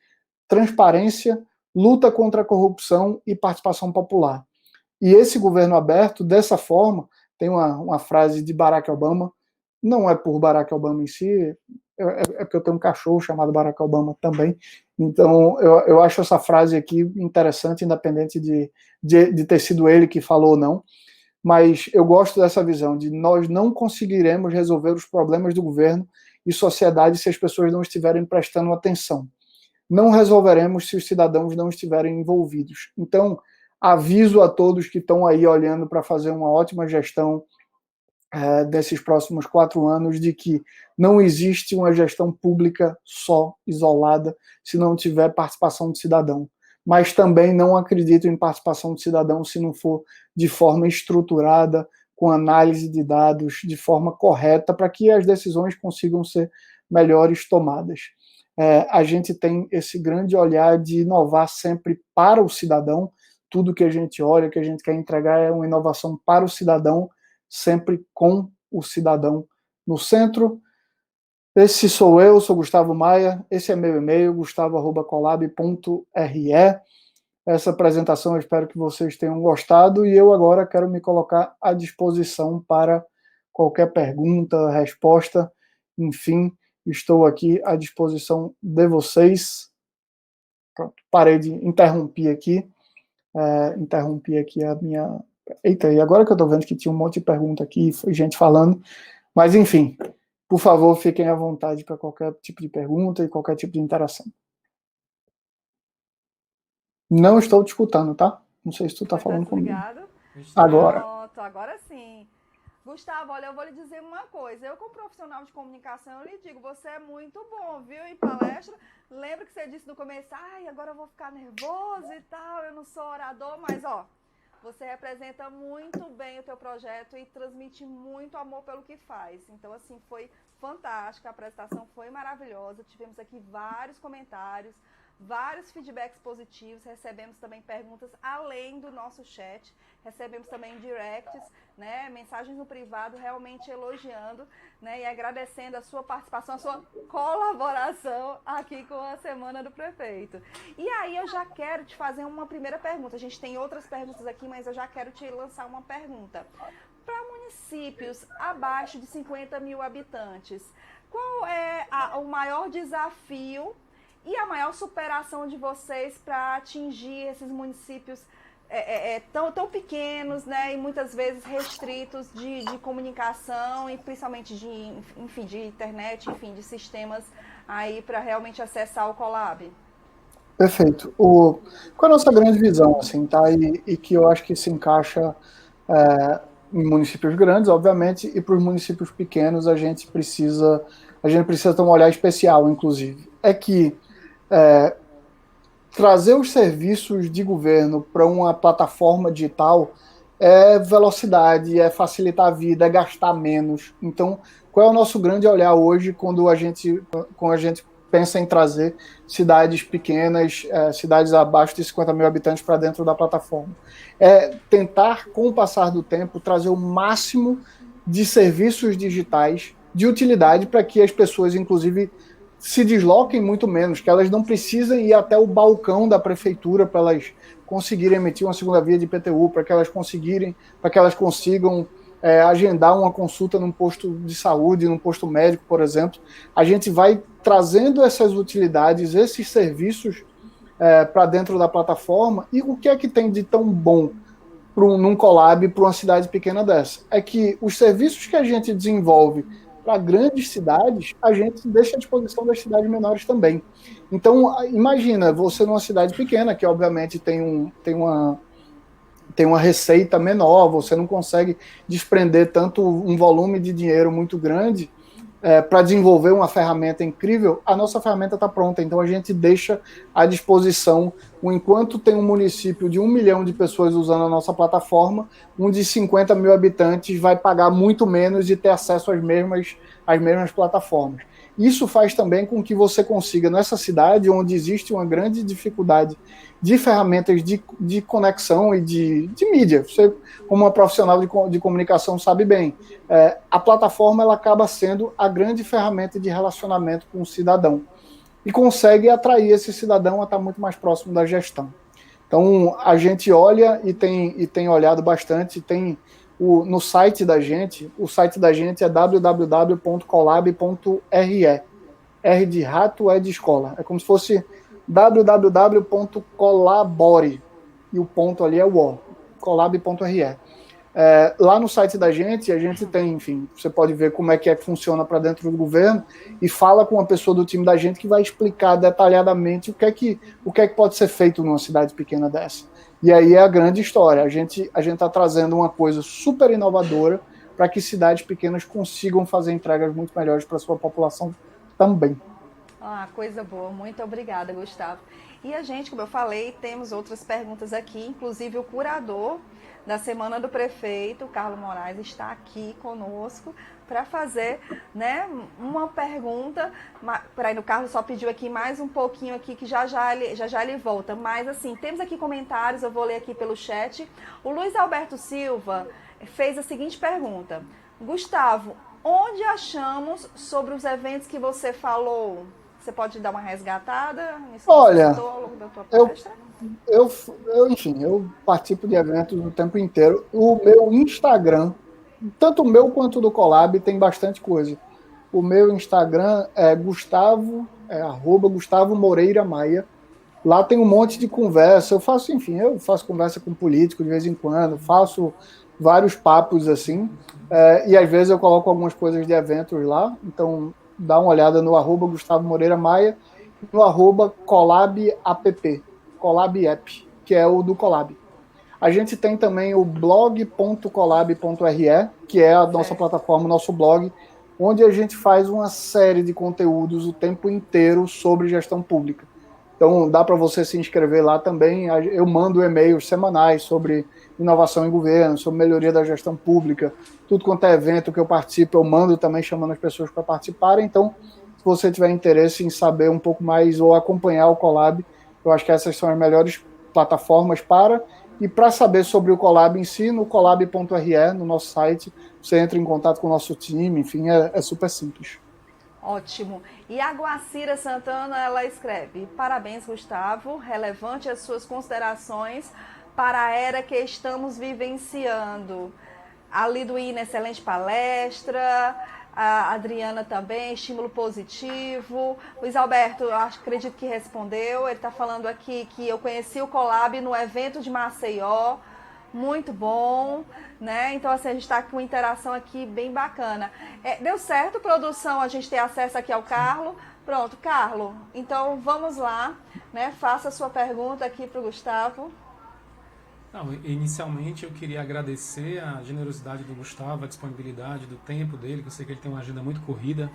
Speaker 2: transparência, luta contra a corrupção e participação popular. E esse governo aberto, dessa forma, tem uma frase de Barack Obama, não é por Barack Obama em si, é porque eu tenho um cachorro chamado Barack Obama também, então eu acho essa frase aqui interessante, independente de ter sido ele que falou ou não, mas eu gosto dessa visão de nós não conseguiremos resolver os problemas do governo e sociedade se as pessoas não estiverem prestando atenção. Não resolveremos se os cidadãos não estiverem envolvidos. Então, aviso a todos que estão aí olhando para fazer uma ótima gestão desses próximos 4 anos, de que não existe uma gestão pública só, isolada, se não tiver participação do cidadão. Mas também não acredito em participação do cidadão se não for de forma estruturada, com análise de dados, de forma correta, para que as decisões consigam ser melhores tomadas. A gente tem esse grande olhar de inovar sempre para o cidadão. Tudo que a gente olha, que a gente quer entregar é uma inovação para o cidadão, sempre com o cidadão no centro. Esse sou eu, sou Gustavo Maia, esse é meu e-mail, gustavo@collab.re. Essa apresentação eu espero que vocês tenham gostado, e eu agora quero me colocar à disposição para qualquer pergunta, resposta, Enfim, estou aqui à disposição de vocês. Pronto, parei de interromper aqui. Interrompi aqui a minha... Eita, e agora que eu estou vendo que tinha um monte de pergunta aqui, foi gente falando, mas enfim, por favor, fiquem à vontade para qualquer tipo de pergunta e qualquer tipo de interação. Não estou te escutando, tá? Não sei se tu está falando comigo. Agora.
Speaker 1: Pronto, agora sim. Gustavo, olha, eu vou lhe dizer uma coisa. Eu, como profissional de comunicação, eu lhe digo, você é muito bom, viu? Em palestra, lembra que você disse no começo, agora eu vou ficar nervoso e tal, eu não sou orador, mas ó, você representa muito bem o teu projeto e transmite muito amor pelo que faz. Então, assim, foi fantástica, a apresentação foi maravilhosa. Tivemos aqui vários comentários, vários feedbacks positivos, recebemos também perguntas além do nosso chat, recebemos também directs, né, mensagens no privado realmente elogiando, né, e agradecendo a sua participação, a sua colaboração aqui com a Semana do Prefeito. E aí eu já quero te fazer uma primeira pergunta, a gente tem outras perguntas aqui, mas eu já quero te lançar uma pergunta. Para municípios abaixo de 50 mil habitantes, qual é o maior desafio e a maior superação de vocês para atingir esses municípios tão pequenos, né, e muitas vezes restritos de comunicação e principalmente de internet, enfim, de sistemas aí para realmente acessar o Colab?
Speaker 2: Perfeito. Qual é a nossa grande visão, assim, tá? E que eu acho que se encaixa em municípios grandes, obviamente, e para os municípios pequenos a gente precisa ter um olhar especial, inclusive. É que trazer os serviços de governo para uma plataforma digital é velocidade, é facilitar a vida, é gastar menos. Então, qual é o nosso grande olhar hoje quando a gente pensa em trazer cidades pequenas, cidades abaixo de 50 mil habitantes para dentro da plataforma? É tentar, com o passar do tempo, trazer o máximo de serviços digitais de utilidade para que as pessoas, inclusive, se desloquem muito menos, que elas não precisem ir até o balcão da prefeitura para elas conseguirem emitir uma segunda via de IPTU, para que elas consigam agendar uma consulta num posto de saúde, num posto médico, por exemplo. A gente vai trazendo essas utilidades, esses serviços para dentro da plataforma. E o que é que tem de tão bom num collab para uma cidade pequena dessa? É que os serviços que a gente desenvolve para grandes cidades, a gente deixa à disposição das cidades menores também. Então, imagina, você numa cidade pequena, que obviamente tem uma receita menor, você não consegue desprender tanto um volume de dinheiro muito grande para desenvolver uma ferramenta incrível. A nossa ferramenta está pronta, então a gente deixa à disposição, enquanto tem um município de 1 milhão de pessoas usando a nossa plataforma, um de 50 mil habitantes vai pagar muito menos e ter acesso às mesmas plataformas. Isso faz também com que você consiga, nessa cidade onde existe uma grande dificuldade de ferramentas de conexão e de mídia, você, como uma profissional de comunicação, sabe bem, a plataforma ela acaba sendo a grande ferramenta de relacionamento com o cidadão e consegue atrair esse cidadão a estar muito mais próximo da gestão. Então, a gente olha e tem olhado bastante, no site da gente, o site da gente é www.colab.re. R de rato, é de escola. É como se fosse www.colabore. E o ponto ali é o O. Colab.re. Lá no site da gente, a gente tem, enfim, você pode ver como é que funciona para dentro do governo e fala com uma pessoa do time da gente que vai explicar detalhadamente o que é que pode ser feito numa cidade pequena dessa. E aí é a grande história. A gente está trazendo uma coisa super inovadora para que cidades pequenas consigam fazer entregas muito melhores para a sua população também.
Speaker 1: Coisa boa. Muito obrigada, Gustavo. E a gente, como eu falei, temos outras perguntas aqui, inclusive o curador da Semana do Prefeito, Carlos Moraes, está aqui conosco para fazer, né, uma pergunta. Peraí, o Carlos só pediu aqui mais um pouquinho aqui, que já ele volta. Mas, assim, temos aqui comentários, eu vou ler aqui pelo chat. O Luiz Alberto Silva fez a seguinte pergunta. Gustavo, onde achamos sobre os eventos que você falou? Você pode dar uma resgatada?
Speaker 2: Olha, enfim, eu participo de eventos o tempo inteiro. O meu Instagram, tanto o meu quanto do Colab, tem bastante coisa. O meu Instagram é Gustavo, @Gustavo Moreira Maia. Lá tem um monte de conversa. Eu faço, enfim, eu faço conversa com político de vez em quando, faço vários papos assim, e às vezes eu coloco algumas coisas de eventos lá. Então, dá uma olhada no @Gustavo Moreira Maia, no @ColabApp, Colab App, que é o do Colab. A gente tem também o blog.colab.re, que é a nossa plataforma, nosso blog, onde a gente faz uma série de conteúdos o tempo inteiro sobre gestão pública. Então, dá para você se inscrever lá também. Eu mando e-mails semanais sobre inovação em governo, sobre melhoria da gestão pública, tudo quanto é evento que eu participo, eu mando também chamando as pessoas para participarem. Então, se você tiver interesse em saber um pouco mais ou acompanhar o Colab, eu acho que essas são as melhores plataformas para. E para saber sobre o Colab em si, no colab.re, no nosso site, você entra em contato com o nosso time, enfim, é super simples.
Speaker 1: Ótimo. E a Guacira Santana, ela escreve: parabéns, Gustavo, relevante as suas considerações para a era que estamos vivenciando. A Liduína, excelente palestra. A Adriana também, estímulo positivo. Luiz Alberto, eu acredito que respondeu. Ele está falando aqui que eu conheci o Colab no evento de Maceió. Muito bom, né? Então, assim, a gente está com uma interação aqui bem bacana. Deu certo, produção, a gente ter acesso aqui ao Carlo. Pronto, Carlo, então vamos lá, né? Faça a sua pergunta aqui para o Gustavo.
Speaker 3: Não, inicialmente eu queria agradecer a generosidade do Gustavo, a disponibilidade do tempo dele, que eu sei que ele tem uma agenda muito corrida,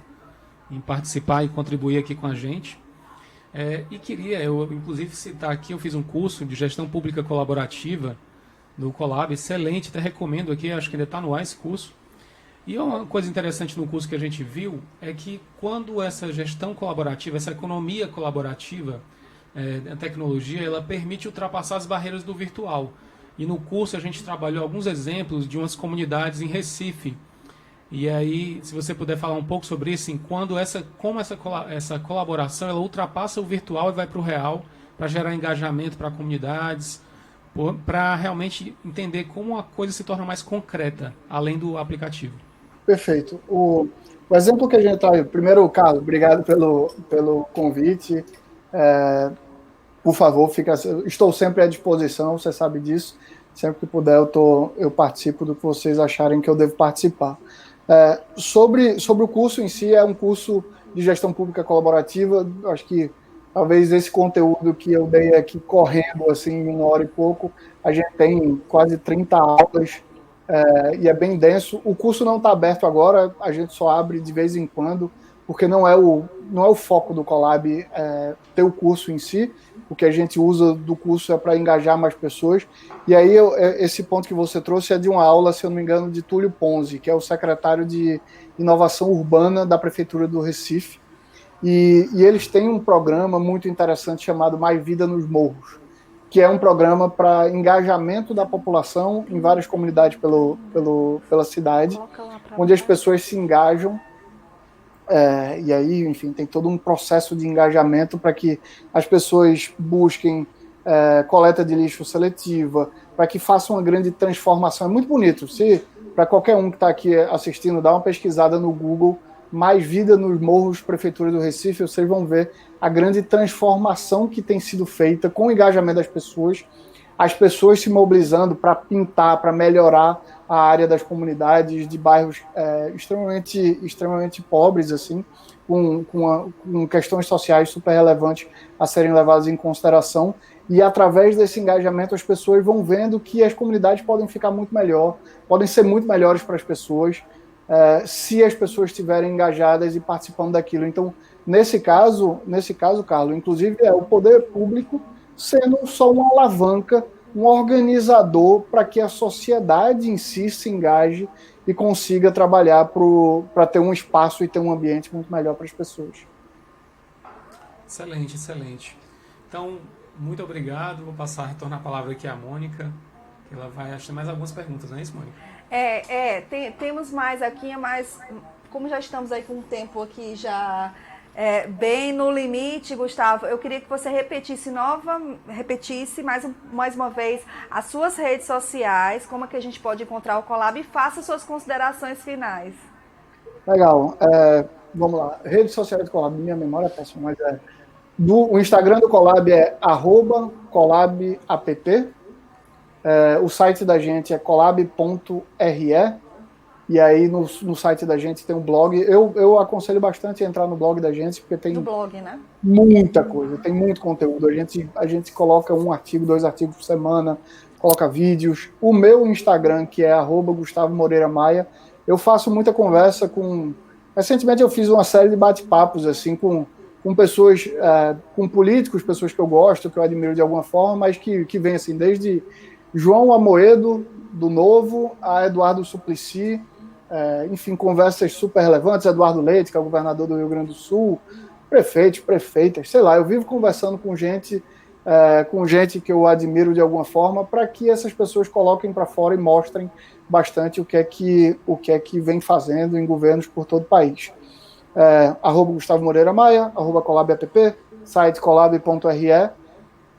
Speaker 3: em participar e contribuir aqui com a gente. E queria, eu inclusive citar aqui, eu fiz um curso de gestão pública colaborativa do Colab, excelente, até recomendo aqui, acho que ainda está no ar esse curso. E uma coisa interessante no curso que a gente viu é que quando essa gestão colaborativa, essa economia colaborativa, a tecnologia, ela permite ultrapassar as barreiras do virtual. E no curso a gente trabalhou alguns exemplos de umas comunidades em Recife. E aí, se você puder falar um pouco sobre isso, como essa colaboração ela ultrapassa o virtual e vai para o real, para gerar engajamento para comunidades, para realmente entender como a coisa se torna mais concreta, além do aplicativo.
Speaker 2: Perfeito. O exemplo que a gente traz, primeiro, Carlos, obrigado pelo convite. Por favor, estou sempre à disposição, você sabe disso. Sempre que puder, eu participo do que vocês acharem que eu devo participar. Sobre o curso em si, é um curso de gestão pública colaborativa. Acho que talvez esse conteúdo que eu dei aqui correndo, assim, em 1 hora e pouco, a gente tem quase 30 aulas, e é bem denso. O curso não está aberto agora, a gente só abre de vez em quando, porque não é o foco do Colab ter o curso em si. O que a gente usa do curso é para engajar mais pessoas. E aí, esse ponto que você trouxe é de uma aula, se eu não me engano, de Túlio Ponzi, que é o secretário de Inovação Urbana da Prefeitura do Recife. E eles têm um programa muito interessante chamado Mais Vida nos Morros, que é um programa para engajamento da população em várias comunidades pela cidade, onde as pessoas se engajam. E aí, enfim, tem todo um processo de engajamento para que as pessoas busquem coleta de lixo seletiva, para que façam uma grande transformação. É muito bonito. Se para qualquer um que está aqui assistindo, dá uma pesquisada no Google, Mais Vida nos Morros, Prefeitura do Recife, vocês vão ver a grande transformação que tem sido feita com o engajamento das pessoas, as pessoas se mobilizando para pintar, para melhorar a área das comunidades de bairros extremamente pobres, assim, com questões sociais super relevantes a serem levadas em consideração. E através desse engajamento as pessoas vão vendo que as comunidades podem ficar muito melhor, podem ser muito melhores para as pessoas, se as pessoas estiverem engajadas e participando daquilo. Então, nesse caso, Carlos, inclusive é o poder público sendo só uma alavanca, um organizador para que a sociedade em si se engaje e consiga trabalhar para ter um espaço e ter um ambiente muito melhor para as pessoas.
Speaker 3: Excelente, excelente. Então, muito obrigado. Vou retornar a palavra aqui à Mônica, que ela vai achar mais algumas perguntas, não é isso, Mônica?
Speaker 1: Temos mais aqui, mas como já estamos aí com o tempo aqui já bem no limite, Gustavo, eu queria que você repetisse mais uma vez as suas redes sociais, como é que a gente pode encontrar o Colab, e faça suas considerações finais.
Speaker 2: Legal. vamos lá, redes sociais do Colab, minha memória é péssima, mas o Instagram do Colab é @colabapp, o site da gente é colab.re, e aí no site da gente tem um blog. Eu aconselho bastante a entrar no blog da gente, porque tem
Speaker 1: Do blog, né?
Speaker 2: muita coisa, tem muito conteúdo. A gente coloca 1 artigo, 2 artigos por semana, coloca vídeos. O meu Instagram, que é @Gustavo Moreira Maia, eu faço muita conversa com... Recentemente eu fiz uma série de bate-papos assim, com pessoas, com políticos, pessoas que eu gosto, que eu admiro de alguma forma, mas que vêm assim, desde João Amoedo, do Novo, a Eduardo Suplicy, enfim, conversas super relevantes, Eduardo Leite, que é o governador do Rio Grande do Sul, prefeitos, prefeitas, sei lá, eu vivo conversando com gente que eu admiro de alguma forma, para que essas pessoas coloquem para fora e mostrem bastante o que é que vem fazendo em governos por todo o país. @Gustavo Moreira Maia, @colabapp, site colab.re.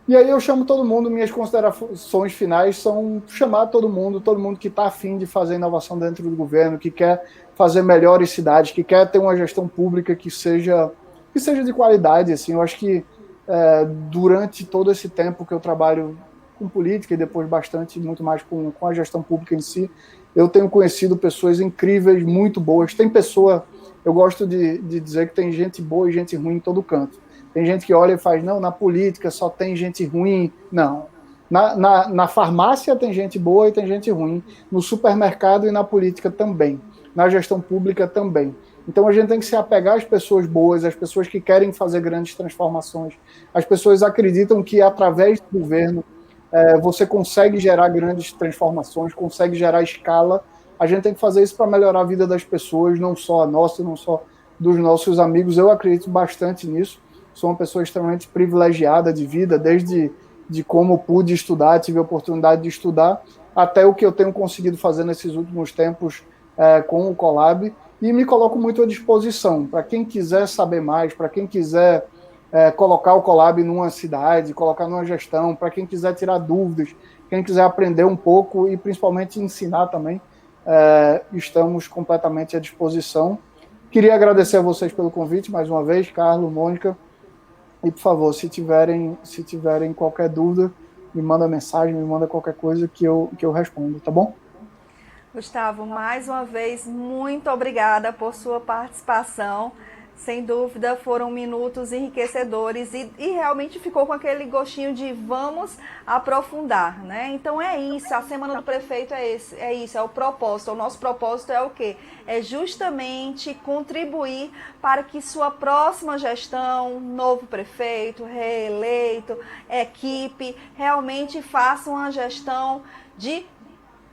Speaker 2: E aí eu chamo todo mundo, minhas considerações finais são chamar todo mundo que está afim de fazer inovação dentro do governo, que quer fazer melhores cidades, que quer ter uma gestão pública que seja de qualidade. Assim, eu acho que durante todo esse tempo que eu trabalho com política e depois muito mais com a gestão pública em si, eu tenho conhecido pessoas incríveis, muito boas. Eu gosto de dizer que tem gente boa e gente ruim em todo canto. Tem gente que olha e faz, não, na política só tem gente ruim. Não. Na farmácia tem gente boa e tem gente ruim. No supermercado e na política também. Na gestão pública também. Então a gente tem que se apegar às pessoas boas, às pessoas que querem fazer grandes transformações. As pessoas acreditam que através do governo você consegue gerar grandes transformações, consegue gerar escala. A gente tem que fazer isso para melhorar a vida das pessoas, não só a nossa, não só dos nossos amigos. Eu acredito bastante nisso. Sou uma pessoa extremamente privilegiada de vida, desde como pude estudar, tive a oportunidade de estudar, até o que eu tenho conseguido fazer nesses últimos tempos com o Colab, e me coloco muito à disposição para quem quiser saber mais, para quem quiser colocar o Colab numa cidade, colocar numa gestão, para quem quiser tirar dúvidas, quem quiser aprender um pouco e principalmente ensinar também, estamos completamente à disposição. Queria agradecer a vocês pelo convite mais uma vez, Carlos, Mônica. E, por favor, se tiverem qualquer dúvida, me manda mensagem, me manda qualquer coisa que eu respondo, tá bom?
Speaker 1: Gustavo, mais uma vez, muito obrigada por sua participação. Sem dúvida, foram minutos enriquecedores e realmente ficou com aquele gostinho de vamos aprofundar, né? Então é isso, a Semana do Prefeito é isso, é o propósito. O nosso propósito é o quê? É justamente contribuir para que sua próxima gestão, novo prefeito, reeleito, equipe, realmente faça uma gestão de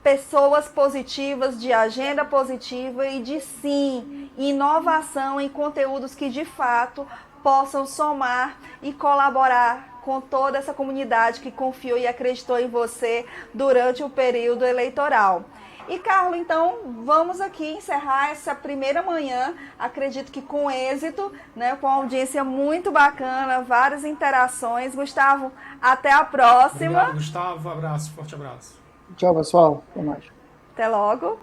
Speaker 1: pessoas positivas, de agenda positiva e de sim, inovação em conteúdos que de fato possam somar e colaborar com toda essa comunidade que confiou e acreditou em você durante o período eleitoral. E, Carlos, então, vamos aqui encerrar essa primeira manhã, acredito que com êxito, né, com uma audiência muito bacana, várias interações. Gustavo, até a próxima.
Speaker 3: Obrigado, Gustavo. Abraço, forte abraço.
Speaker 2: Tchau, pessoal. Até mais.
Speaker 1: Até logo.